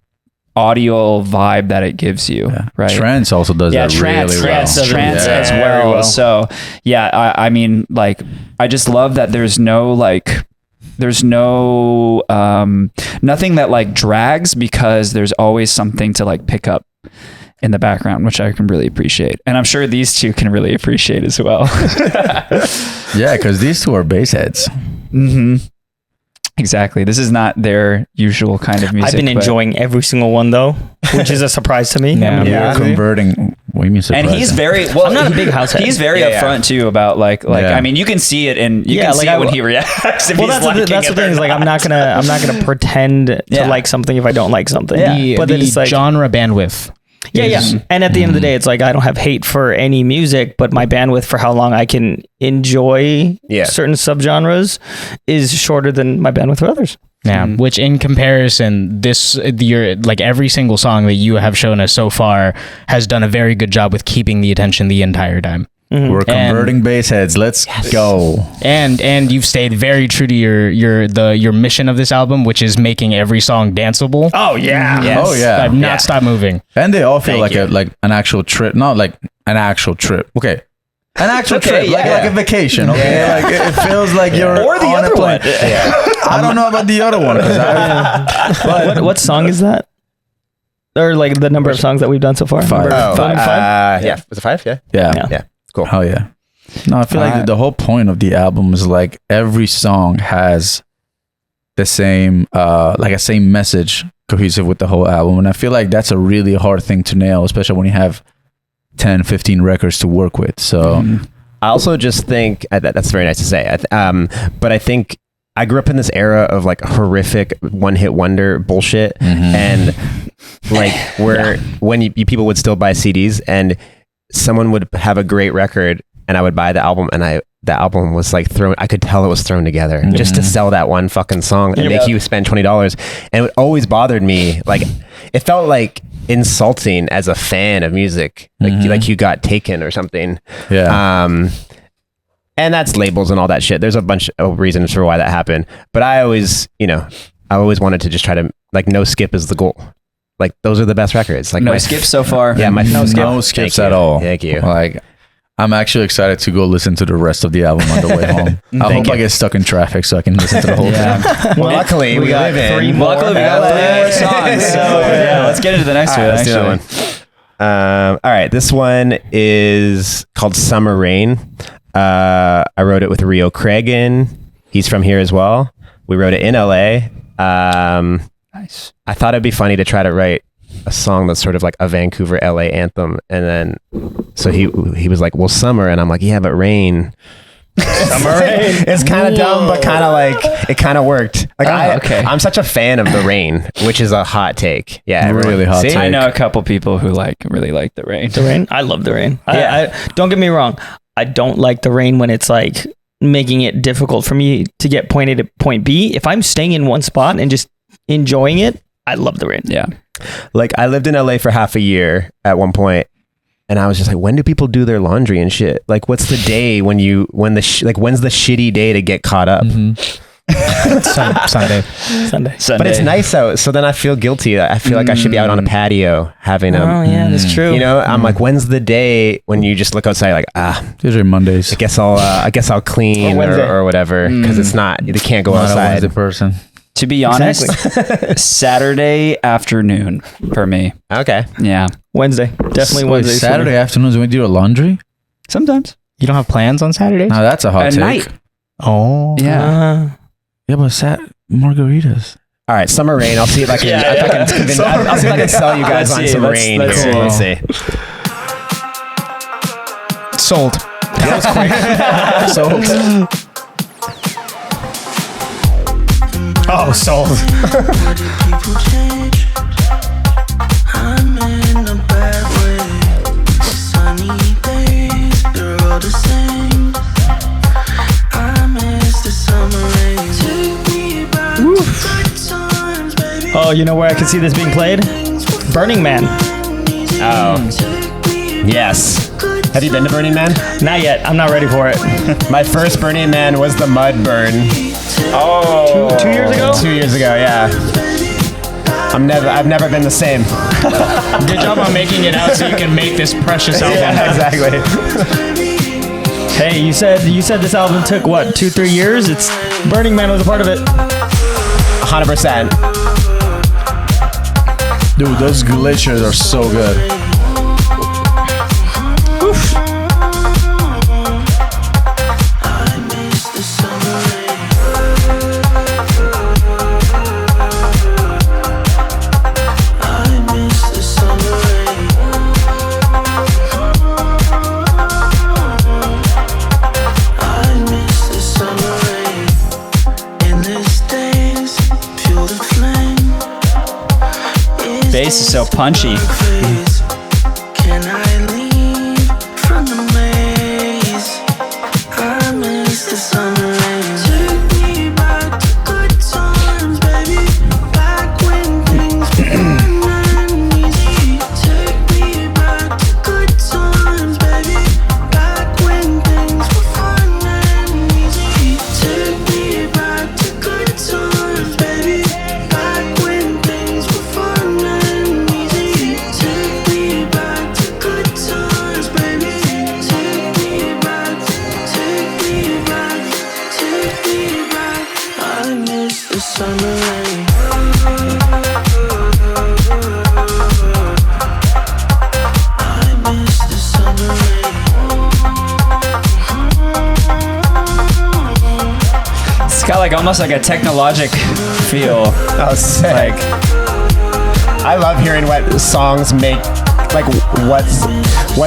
audio vibe that it gives you, right?
Trance also does that really well.
Trance
Yeah.
as well. So yeah, I mean like I just love that there's no nothing that like drags, because there's always something to like pick up in the background, which I can really appreciate. And I'm sure these two can really appreciate as well.
Yeah, because these two are bass heads.
Mm-hmm. Exactly. This is not their usual kind of music.
I've been
but-
enjoying every single one though, which is a surprise to me.
Yeah.
I'm gonna be
Yeah.
honest with you.
Converting. What do you mean
And
surprising?
he's very well.
I'm not a big house head.
He's very
Yeah,
upfront too about like.
Yeah.
I mean, you can see it, and you
Yeah,
can
like
see
I
it when
will-
he reacts. If
Well,
he's
that's
liking
the
it
thing
or
is like
not.
I'm not gonna pretend to
Yeah.
like something if I don't like something.
But
then
the
it's like
genre bandwidth.
yeah.
is-
And at the end of the day, it's like I don't have hate for any music, but my bandwidth for how long I can enjoy
Yeah.
certain subgenres is shorter than my bandwidth for others.
Yeah, which in comparison, your like every single song that you have shown us so far has done a very good job with keeping the attention the entire time.
We're converting bass heads. Let's go.
And you've stayed very true to your mission of this album, which is making every song danceable.
Oh yeah.
Oh yeah.
I've not stopped moving.
And they all feel
Thank
like
you.
an actual trip, not like an actual trip. Okay. An actual
Okay,
trip,
yeah.
like a vacation. Okay, like it feels like you're
Or the
on
other
a plane.
one.
I don't know about the other one. 'Cause
What song is that? Or like the number of songs that we've done so far?
Five.
Number
Oh,
five?
yeah. Was it 5? Yeah.
yeah,
Yeah.
Cool.
oh yeah. No, I feel like the whole point of the album is like every song has the same, like a same message cohesive with the whole album, and I feel like that's a really hard thing to nail, especially when you have 10, 15 records to work with. So.
I also just think that's very nice to say. But I think I grew up in this era of like horrific one-hit wonder bullshit, and like where when people would still buy CDs, and someone would have a great record, and I would buy the album, and the album was like thrown. I could tell it was thrown together just to sell that one fucking song and make you spend $20. And it always bothered me. Like it felt like insulting as a fan of music, like you got taken or something.
Yeah.
And that's labels and all that shit. There's a bunch of reasons for why that happened. But I always wanted to just try to like no skip is the goal. Like those are the best records. Like
No
my
skips so far.
Yeah, my
no
Thank
skips
you.
at all.
Thank you.
Like, I'm actually excited to go listen to the rest of the album on the way home. I hope I get stuck in traffic so I can listen to the whole thing.
Well, luckily we
got
live
three
in.
more.
Luckily, we got three more songs. So yeah, let's get into the next
All right,
one.
let's do that
Actually,
one. All right, this one is called Summer Rain. I wrote it with Reo Cragun. He's from here as well. We wrote it in LA.
nice.
I thought it'd be funny to try to write a song that's sort of like a Vancouver LA anthem, and then so he was like, well, summer, and I'm like, yeah, but rain.
Summer Rain.
It's kind of dumb, but kind of like it kind of worked. Like I'm such a fan of the rain, which is a hot take. Yeah, everyone-
Really hot
See?
take.
I know a couple people who really like the rain.
The rain. I love the rain.
Yeah.
I don't get me wrong. I don't like the rain when it's like making it difficult for me to get point A to point B. If I'm staying in one spot and just enjoying it, I love the rain.
Yeah.
Like I lived in LA for half a year at one point, and I was just like, when do people do their laundry and shit? Like, what's the day when's the shitty day to get caught up?
Sunday.
Sunday.
But it's nice out, so then I feel guilty. I feel like I should be out on a patio having a.
Oh yeah, that's true.
You know, I'm like, when's the day when you just look outside like,
Usually Mondays.
I guess I'll clean
Or Wednesday.
or whatever, because it's not, they can't go
Not a
outside.
Wednesday person.
To be honest, Saturday afternoon for me.
Okay.
Yeah.
Wednesday. Definitely
Wait,
Wednesday.
Saturday afternoons when we do your laundry?
Sometimes.
You don't have plans on Saturdays?
No, that's a hot
At
take.
night.
Oh.
Yeah.
Yeah, but margaritas.
All right, Summer Rain. I'll see if I can. If I can convince, I'll see if I can sell you guys
Let's
on
see,
some
let's-
rain.
let's
here.
see.
Let's see.
Sold.
That was quick.
Oh, sold.
Why did people change? I'm in a bad way. Sunny days, they're all the same. I miss the summer rain. Take me back to good times, baby.
Oh, you know where I can see this being played? Burning Man.
Yes. Have you been to Burning Man?
Not yet. I'm not ready for it.
My first Burning Man was the mud burn.
Oh. 2 years ago?
2 years ago, yeah. I've never been the same.
Good job on making it out so you can make this precious album.
Yeah, exactly.
Hey, you said this album took what, 2-3 years? It's Burning Man was a part of it.
100%.
Dude, those glitches are so good.
bass is so punchy.
Can I leave from the maze? I miss the summer rain. Take me back to good times, baby. Back when things were fun and easy. Take me back to good times, baby. Back when things were fun and easy. Take me back to good times, baby. Back when things were fun and easy. Take me back to good times, baby. Take me back, take me back, take me back. I miss the summer rain. I miss the summer rain.
It's got like almost like a technologic feel.
Oh, sick.
Like,
I love hearing what songs make, like what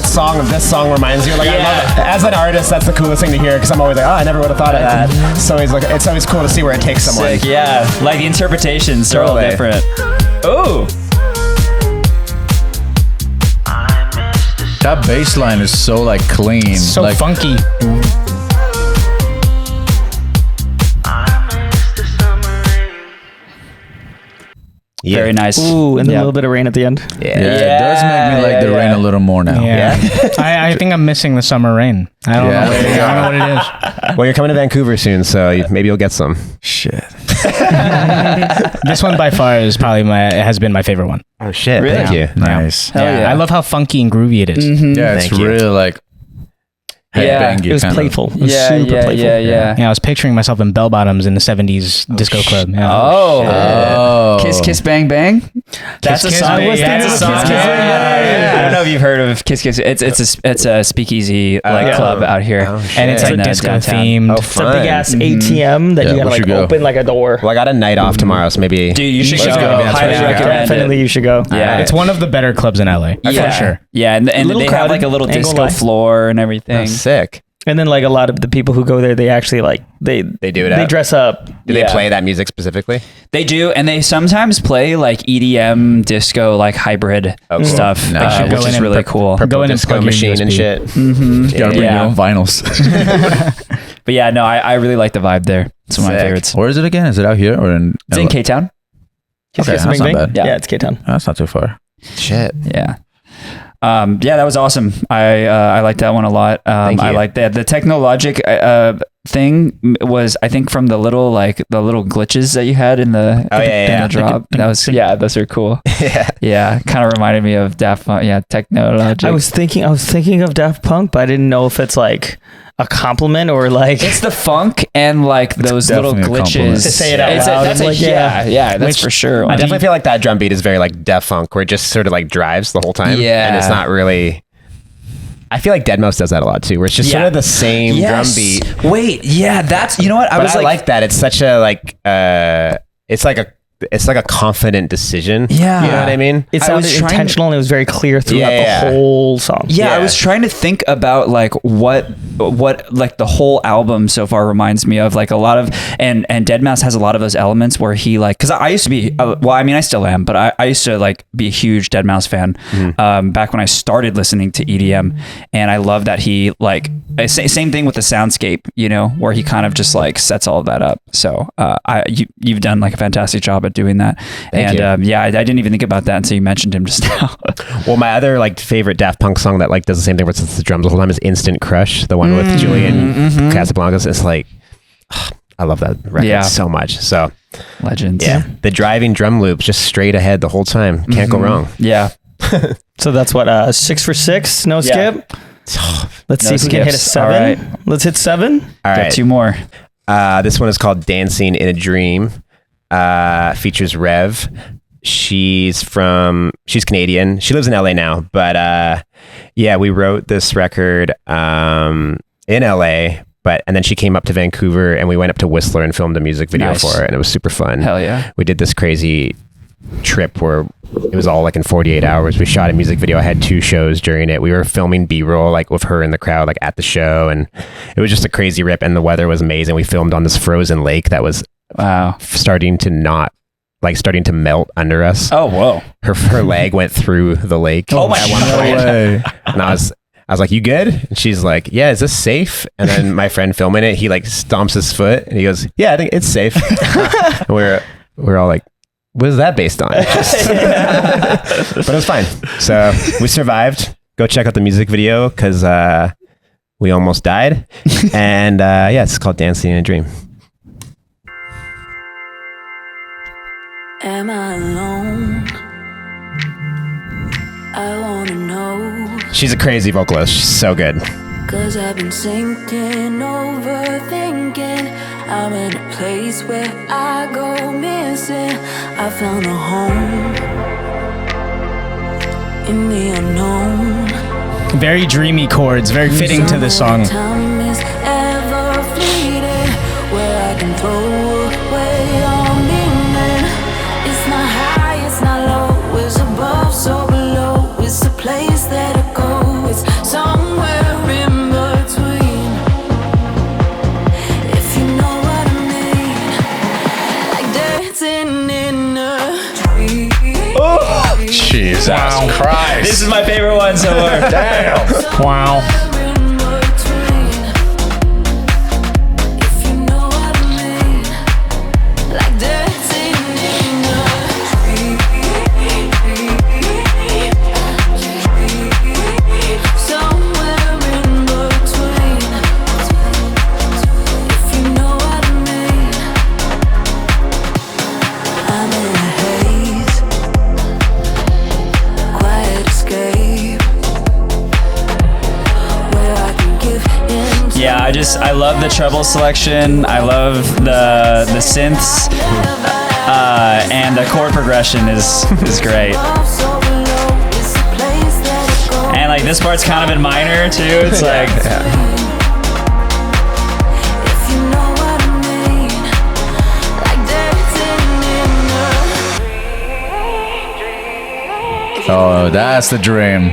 song of this song reminds you. Like, I love it. As an artist, that's the coolest thing to hear because I'm always like, oh, I never would have thought of that. So it's always cool to see where it takes someone.
sick, yeah. Like the interpretations are all
Totally.
different. Oh,
That bass line is so like clean.
So
like,
funky.
Yeah.
very nice.
Ooh, and then
Yeah.
a little bit of rain at the end.
yeah, it does make me like the rain a little more now.
Yeah. I think I'm missing the summer rain. I don't know. I don't know what it is.
Well, you're coming to Vancouver soon, so maybe you'll get some.
Shit.
This one by far is probably has been my favorite one.
Oh shit!
Really?
Thank you.
Nice.
Hell yeah.
I love how funky and groovy it is.
Yeah, it's
Thank you.
really like
Yeah,
headbang.
It was playful. It was super playful.
Yeah.
Yeah, I was picturing myself in bell bottoms in the 70s disco club. Yeah.
Oh.
Oh.
Kiss Kiss Bang Bang. That's a
Kiss
song.
Bang. Yeah,
That's a
Kiss
song.
Kiss Bang.
I don't know if you've heard of Kiss Kiss. It's a speakeasy like club out here.
Oh, shit.
And it's like
in,
disco
downtown.
themed.
Oh,
It's a big ass ATM that
Yeah,
you gotta
we
like
should go.
open like a door.
Well, I got a night off tomorrow, so maybe.
Dude, you should
Let's
go.
go. Maybe that's
Highly
what I got.
recommend
Definitely,
it.
you should go.
Yeah.
It's one of the better clubs in LA.
Yeah.
For sure.
Yeah, and
Little
they have
crowded,
like a little
ain't gonna
disco
lie.
floor and everything.
Oh, sick.
And then like a lot of the people who go there, they actually like they
They do it
they
up.
dress up.
Do
Yeah.
they play that music specifically?
They do, and they sometimes play like EDM disco, like hybrid
cool.
stuff,
Nice.
Should go
which
in
is
and
really cool.
Go in and
Disco
plug your
machine and
USB.
shit.
You gotta bring
Yeah.
your own vinyls.
But yeah, no, I really like the vibe there. It's one of my
Sick.
favorites.
Where is it again? Is it out here or in?
It's in K-Town.
Okay,
Kiss
that's
Bang
not
Bang?
bad.
Yeah.
Yeah, it's K-Town.
That's not too far.
Shit.
Yeah. Yeah, that was awesome. I liked that one a lot.
Thank
I
you.
like that. The Technologic thing was, I think, from the little glitches that you had in the
Oh, yeah,
in
yeah.
the drop. That was those are cool.
Yeah.
Yeah, kind of reminded me of Daft Punk. Yeah, Technologic.
I was thinking of Daft Punk, but I didn't know if it's like a compliment or like
It's the funk and like those little
definitely a
glitches.
compliment. To
say it out
It's
loud,
that's
I'm
a,
like,
yeah, that's
Which
for sure.
I definitely feel like that drum beat is very like Def Funk, where it just sort of like drives the whole time.
Yeah.
And it's not really. I feel like Deadmau5 does that a lot too, where it's just sort
Yeah.
of the same drum beat.
Wait, yeah, that's, you know what?
But I like that. It's such a like. It's like a confident decision.
Yeah.
You know what I mean?
it
I was
sounded
trying to-
intentional and it was very clear throughout
Yeah.
the whole song.
Yeah, I
Yeah.
was trying to think about like what like the whole album so far reminds me of, like a lot of and Deadmau5 has a lot of those elements where he like, because I used to be well, I mean I still am, but I used to like be a huge Deadmau5 fan back when I started listening to EDM, and I love that he like same thing with the soundscape, you know, where he kind of just like sets all of that up. So you've done like a fantastic job at doing that.
Thank
And
you.
yeah, I didn't even think about that until you mentioned him just now.
Well, my other like favorite Daft Punk song that like does the same thing with the drums the whole time is "Instant Crush," the one with Julian Casablancas. It's like I love that record
Yeah.
so much. So
Legends.
yeah, the driving drum loops just straight ahead the whole time. Can't go wrong.
Yeah.
So that's what 6 for 6, no skip. Let's
No
see if we can hit a
skips. All
7.
right.
Let's hit 7.
All
Got
right,
two more.
this one is called "Dancing in a Dream." Features Rêve. She's Canadian. She lives in LA now, but yeah, we wrote this record in LA, and then she came up to Vancouver and we went up to Whistler and filmed a music video
Nice.
for it, and it was super fun.
Hell yeah.
We did this crazy trip where it was all like in 48 hours. We shot a music video. I had 2 shows during it. We were filming B-roll like with her in the crowd, like at the show, and it was just a crazy rip, and the weather was amazing. We filmed on this frozen lake that was
Wow.
starting to not like starting to melt under us.
Oh, whoa.
Her leg went through the lake.
Oh my
at one point. And I was like, you good? And she's like, yeah, is this safe? And then my friend filming it, he like stomps his foot and he goes, yeah, I think it's safe. And we're all like, what is that based on? But it was fine. So we survived. Go check out the music video because we almost died. And yeah, it's called Dancing in a Dream.
Am I alone? I wanna know.
She's a crazy vocalist. She's so good.
Cause I've been thinking, overthinking. I'm in a place where I go missing. I found a home in the unknown.
Very dreamy chords, very fitting to the song.
Time is ever fleeting, where I can throw away all meaning. It's not high, it's not low, it's above, so below. It's a place that I go, it's somewhere in between. If you know what I mean, like dancing in a dream.
Jesus Christ.
This is my favorite one so far.
Damn.
Wow.
Yeah, I love the treble selection. I love the synths, and the chord progression is great. And like this part's kind of in minor too. It's like
Oh, that's the dream.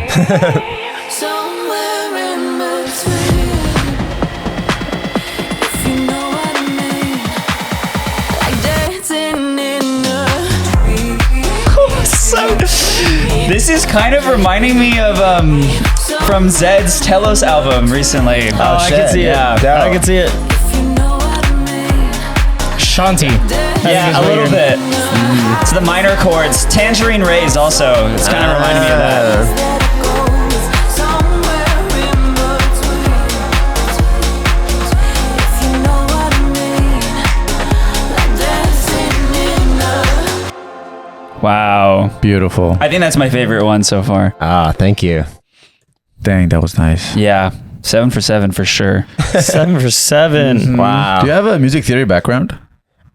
This is kind of reminding me of from Zed's Telos album recently.
Oh, I can see it.
Yeah,
I can see it.
Shanti.
yeah, a little bit. It's the minor chords. Tangerine Rays also. It's kind of reminding me of that. Wow.
Beautiful.
I think that's my favorite one so far.
Ah, thank you.
Dang, that was nice.
Yeah. 7 for 7 for sure.
7 for 7.
Wow.
Do you have a music theory background?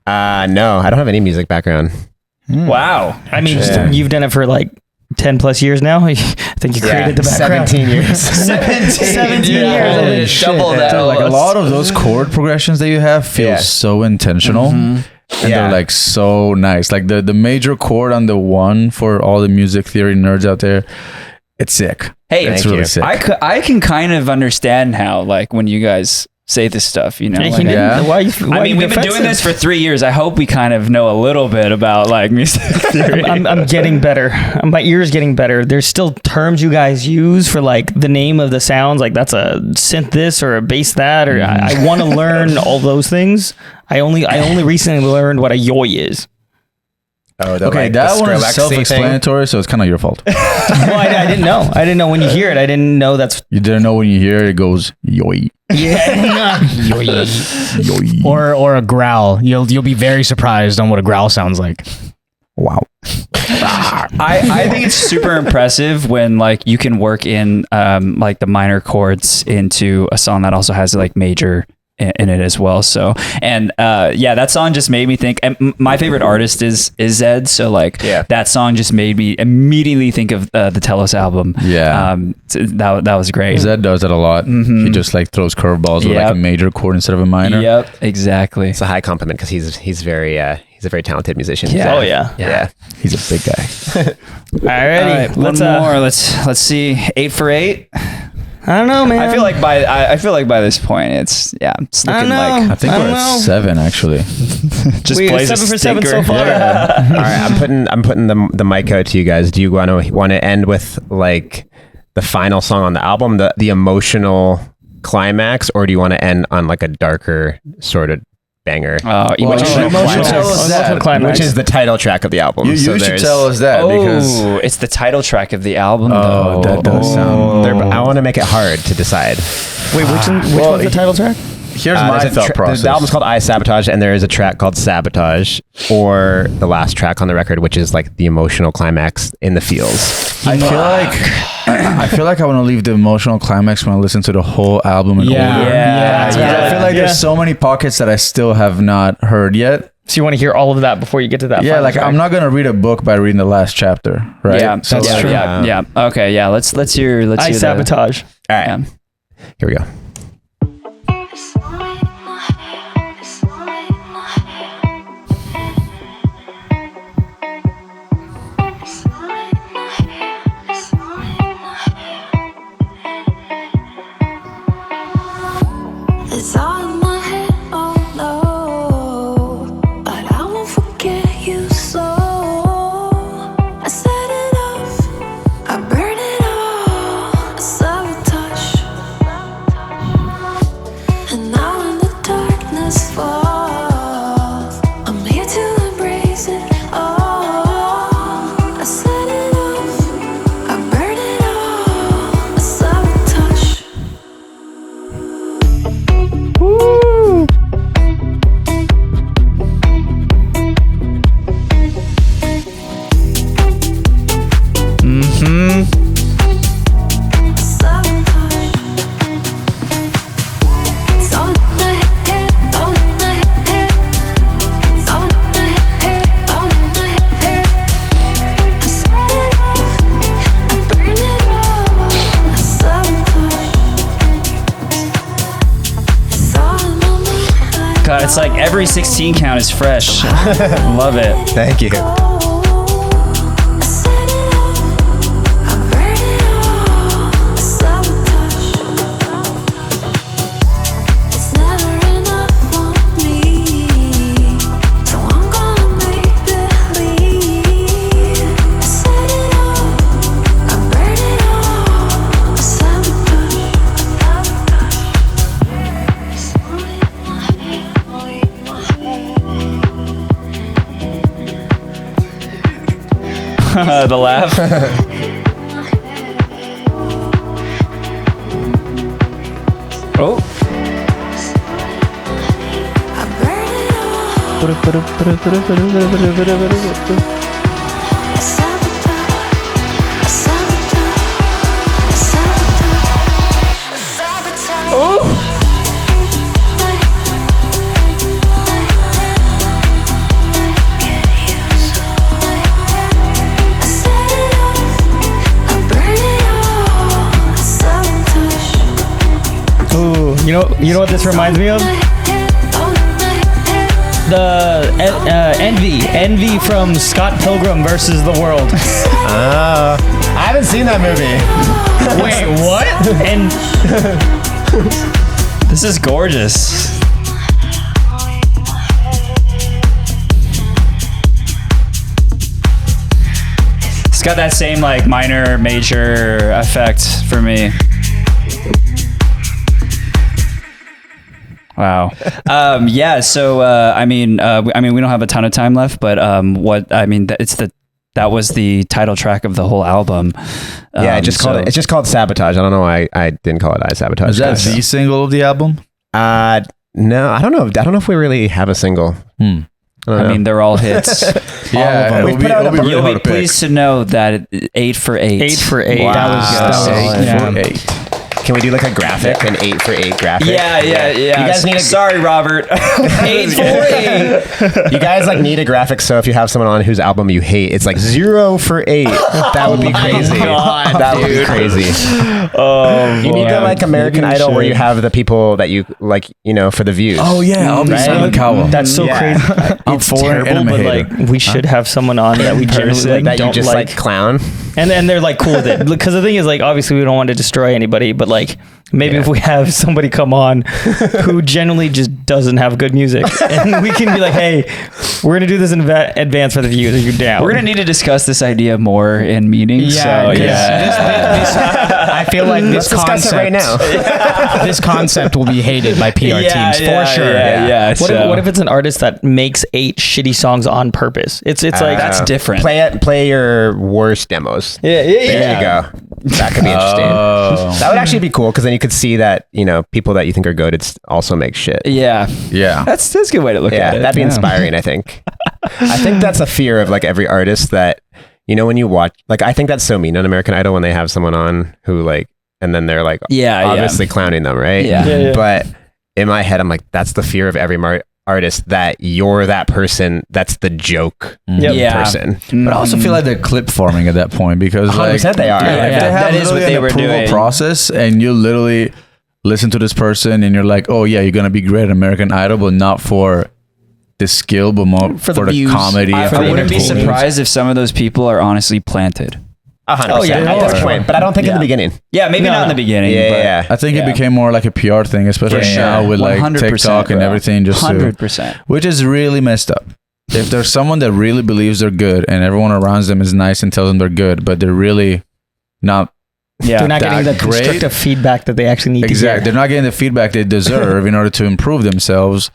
No, I don't have any music background.
Wow.
I mean,
Yeah.
you've done it for like 10 plus years now. I think you created the background.
17 years.
17 years. Holy shit.
Double that.
Dude, like a lot of those chord progressions that you have feel
Yeah.
so intentional. And
Yeah.
they're like so nice. Like the major chord on the one for all the music theory nerds out there, it's sick.
Hey,
It's
Thank
really
you.
sick.
I can kind of understand how, like, when you guys say this stuff, you know?
Yeah,
like-
you didn't-
Yeah.
Why you, why
I mean,
you
we've been doing
defensive?
this for 3 years. I hope we kind of know a little bit about, like, music theory.
I'm getting better. My ear's getting better. There's still terms you guys use for like the name of the sounds. Like that's a synth this or a bass that, or I want to learn all those things. I only recently learned what a yoy is.
Oh,
Okay, that one is self-explanatory, so it's kind of your fault.
Well, I didn't know. I didn't know when you hear it. I didn't know that's
You didn't know when you hear it, it goes yoy. Yoy.
Or a growl. You'll be very surprised on what a growl sounds like.
Wow.
I think it's super impressive when like you can work in like the minor chords into a song that also has like major in it as well. So, and yeah, that song just made me think, and my favorite artist is Zed. So like that song just made me immediately think of the Telos album.
Yeah.
That was great.
Zed does that a lot. He just like throws curveballs with like a major chord instead of a minor.
Yep, exactly.
It's a high compliment because he's a very talented musician.
Yeah.
Oh yeah.
Yeah.
He's a big guy.
Alrighty.
All right, one more. Let's see. 8 for 8.
I don't know, man.
I feel like by this point it's it's
I
looking
don't know.
like
I think
I
we're
don't
at
know.
7 actually.
just
Wait,
plays
7
a
for 7 so
stinker.
far.
All right, I'm putting the mic out to you guys. Do you want to end with like the final song on the album, the emotional climax, or do you want to end on like a darker sort of banger?
Emotional
climax.
Which is the title track of the album.
You should
there's-
tell us that because
it's the title track of the album.
oh,
though.
that does sound.
I want to make it hard to decide.
Wait, which one's the title track?
Here's my
There's a
thought process.
The album's called I Sabotage, and there is a track called Sabotage, or the last track on the record, which is like the emotional climax in the feels.
I feel like I want to leave the emotional climax when I listen to the whole album in order. I feel like there's so many pockets that I still have not heard yet.
So you want to hear all of that before you get to that?
Yeah,
final
like
track?
I'm not gonna read a book by reading the last chapter, right?
Yeah,
So
that's
like,
true. Yeah. Okay, yeah. Let's hear. Let's
I
hear
Sabotage.
All right,
Yeah.
here we go.
It's all in my head, oh no, but I won't forget you so. I set it off, I burn it all, I sabotage. And now when the darkness falls, I'm here to embrace it all. I set it off, I burn it all, I sabotage.
God, it's like every 16 count is fresh. Love it.
Thank you.
The laugh. Oh.
Ooh, you know what this reminds me of? The Envy from Scott Pilgrim versus the World.
I haven't seen that movie.
Wait, what? And
This is gorgeous. It's got that same like minor major effect for me. Wow. Yeah. So I mean, we don't have a ton of time left, but that was the title track of the whole album.
Yeah, it's just called Sabotage. I don't know why I didn't call it I Sabotage.
Is that the single of the album?
No, I don't know. I don't know if we really have a single. I don't know.
They're all hits.
Yeah,
them.
it'll be really
You'll
hard
be
to pick.
pleased to know that 8 for 8.
8 for 8.
Wow.
That was
Eight
yeah.
for 8. Can we do like a graphic, an 8 for 8 graphic?
Yeah.
You guys need
Sorry, Robert. 8 for 8.
You guys like need a graphic, so if you have someone on whose album you hate, it's like 0 for 8. That would be crazy. That would be crazy. You need to like American
Maybe we
Idol where
should.
you have the people that you like, for the views.
Oh yeah, I'll be
Right?
Simon Cowell.
That's so
Yeah.
crazy.
I'm
It's
for an
terrible,
anime
but
hater.
like we should have someone on that we genuinely like,
that you
don't
just like clown.
and they're like cool with it. Because the thing is, like, obviously we don't want to destroy anybody, but like like, maybe if we have somebody come on who genuinely just doesn't have good music, and we can be like, hey, we're gonna do this in advance for the viewers. Are you down?
We're gonna need to discuss this idea more in meetings.
Yeah,
so, yeah.
I feel like this
discuss it
concept
right now.
this concept will be hated by PR teams for sure.
Yeah.
What if it's an artist that makes 8 shitty songs on purpose? It's like
that's different.
Play your worst demos.
yeah.
There you go. That could be interesting. That would actually be cool because then you could see that, you know, people that you think are good also make shit.
Yeah.
Yeah.
That's a good way to look
Yeah,
at it.
that'd be inspiring, I think. I think that's a fear of like every artist that, you know, when you watch, like, I think that's so mean on American Idol when they have someone on who like, and then they're like, obviously clowning them, right?
Yeah.
But in my head, I'm like, that's the fear of every artist, that you're that person that's the joke person.
But I also feel like they're clip farming at that point because
100%
like
they are.
if they have
That is what
literally
they
an
were
approval
doing.
process and you literally listen to this person and you're like, oh yeah, you're gonna be great at American Idol, but not for the skill, but more for the
views.
comedy.
I
and for the
wouldn't be
entertainment.
surprised if some of those people are honestly planted.
100%.
Oh, yeah,
At this
for
point, but I don't think in the beginning.
Yeah, maybe not in the beginning.
Yeah.
I think
Yeah.
it became more like a PR thing, especially
For sure.
now with like
100%,
TikTok and
bro.
everything, just
100%.
which is really messed up. If there's someone that really believes they're good and everyone around them is nice and tells them they're good, but they're really not
Yeah.
They're not getting
that
the
great.
constructive feedback that they actually need
exactly,
to
they're not getting the feedback they deserve in order to improve themselves.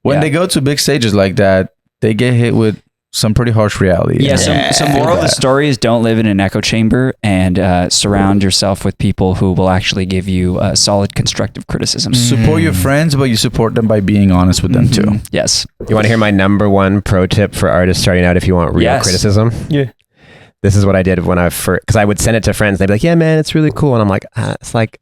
When
Yeah.
they go to big stages like that, they get hit with some pretty harsh reality.
Yeah, so moral of the story is don't live in an echo chamber and surround yourself with people who will actually give you solid constructive criticism.
Support your friends, but you support them by being honest with them too.
Yes.
You want to hear my number one pro tip for artists starting out if you want real
Yes.
criticism?
Yeah.
This is what I did when I first, because I would send it to friends. They'd be like, yeah, man, it's really cool. And I'm like, it's like,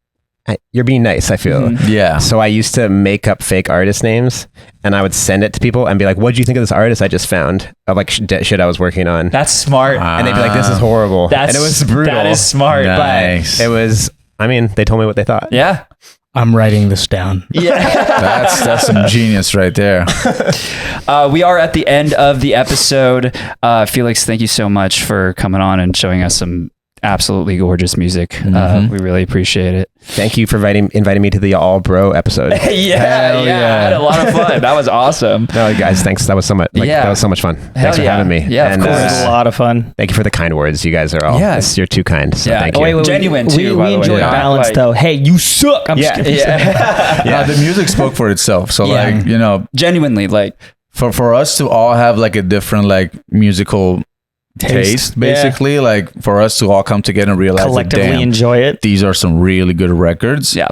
you're being nice, I feel.
Yeah.
So I used to make up fake artist names and I would send it to people and be like, what'd you think of this artist I just found? Of like shit I was working on.
That's smart.
And they'd be like, this is horrible. And it was brutal.
That is smart.
Nice.
But it was, I mean, they told me what they thought.
Yeah.
I'm writing this down.
That's some genius right there.
We are at the end of the episode. Felix, thank you so much for coming on and showing us some absolutely gorgeous music. We really appreciate it.
Thank you for inviting me to the All Bro episode.
I had a lot of fun. That was awesome.
No, guys, thanks. That was so much. That was so much fun. Thanks for having me.
Yeah,
and,
of course.
It was a lot of fun.
Thank you for the kind words. You guys are all.
Yes.
You're too kind. So thank you.
Wait,
Genuine too, by
We
the way.
enjoyed
Yeah.
balance
Like-
though. Hey, you suck. I'm just kidding.
Yeah, the music spoke for itself. So like, you know,
Genuinely, like,
for us to all have like a different like musical taste basically, like for us to all come together and realize that,
Collectively
damn,
enjoy it.
these are some really good records.
Yeah.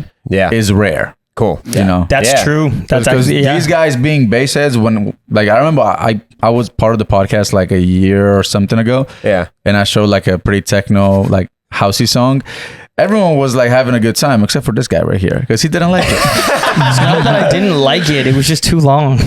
Is rare.
Cool.
You know,
That's true. That's
because
actually,
these guys being bass heads, when like I remember I was part of the podcast like a year or something ago.
Yeah.
And I showed like a pretty techno like housey song. Everyone was like having a good time except for this guy right here because he didn't like it.
It's not that I didn't like it. It was just too long.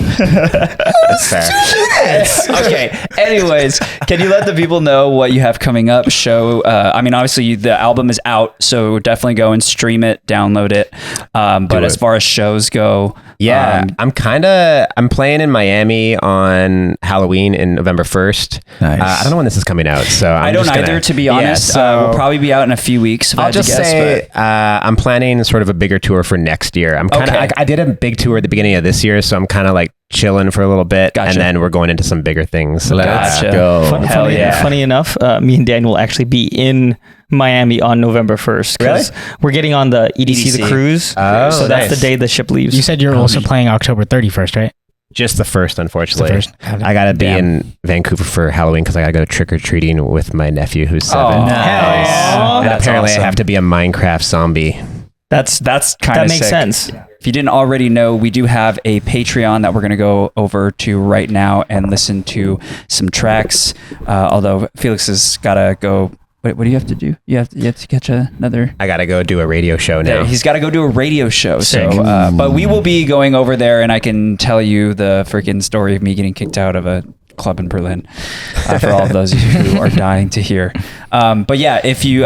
That's fair.
okay. Anyways, can you let the people know what you have coming up? I mean, obviously the album is out, so definitely go and stream it, download it. But as far as shows go,
I'm playing in Miami on Halloween in November 1st.
Nice.
I don't know when this is coming out, so
I don't either, to be honest. We'll probably be out in a few weeks. If I
I'll
had to
just
guess,
say I'm planning sort of a bigger tour for next year. I'm kind of I did a big tour at the beginning of this year, so I'm kind of like chilling for a little bit, and then we're going into some bigger things.
Let's
Gotcha.
go.
Funny enough, me and Daniel will actually be in Miami on November 1st.
Really?
We're getting on the EDC, the cruise.
Oh,
so that's
nice.
the day the ship leaves.
You said you're also playing October 31st, right?
Just the first, unfortunately.
Just the first.
I gotta be in Vancouver for Halloween because I gotta go trick or treating with my nephew who's 7.
Oh,
And
That's
apparently
awesome.
I have to be a Minecraft zombie.
That's kind
that
of
makes
sick.
sense.
If you didn't already know, we do have a Patreon that we're going to go over to right now and listen to some tracks. Although Felix has got to go. What do you have to do? You have to catch another.
I gotta go do a radio show now.
He's got to go do a radio show.
Sick.
So, but we will be going over there, and I can tell you the freaking story of me getting kicked out of a club in Berlin for all of those of you who are dying to hear. But yeah, if you.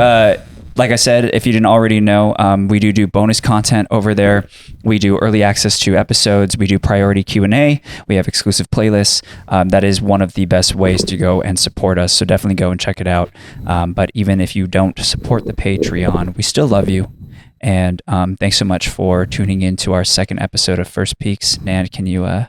Like I said, if you didn't already know, we do bonus content over there. We do early access to episodes. We do priority Q&A. We have exclusive playlists. That is one of the best ways to go and support us. So definitely go and check it out. But even if you don't support the Patreon, we still love you. And thanks so much for tuning in to our second episode of First Peaks. Nand, can you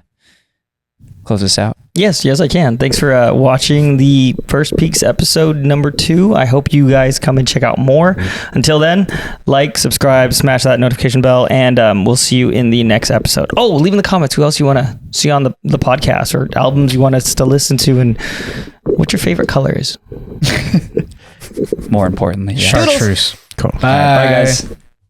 close us out?
Yes, I can. Thanks for watching the First Peaks episode number 2. I hope you guys come and check out more. Until then, like, subscribe, smash that notification bell, and we'll see you in the next episode. Oh, leave in the comments who else you want to see on the podcast or albums you want us to listen to, and what your favorite color is.
More importantly.
Chartreuse.
Cool.
Bye, guys.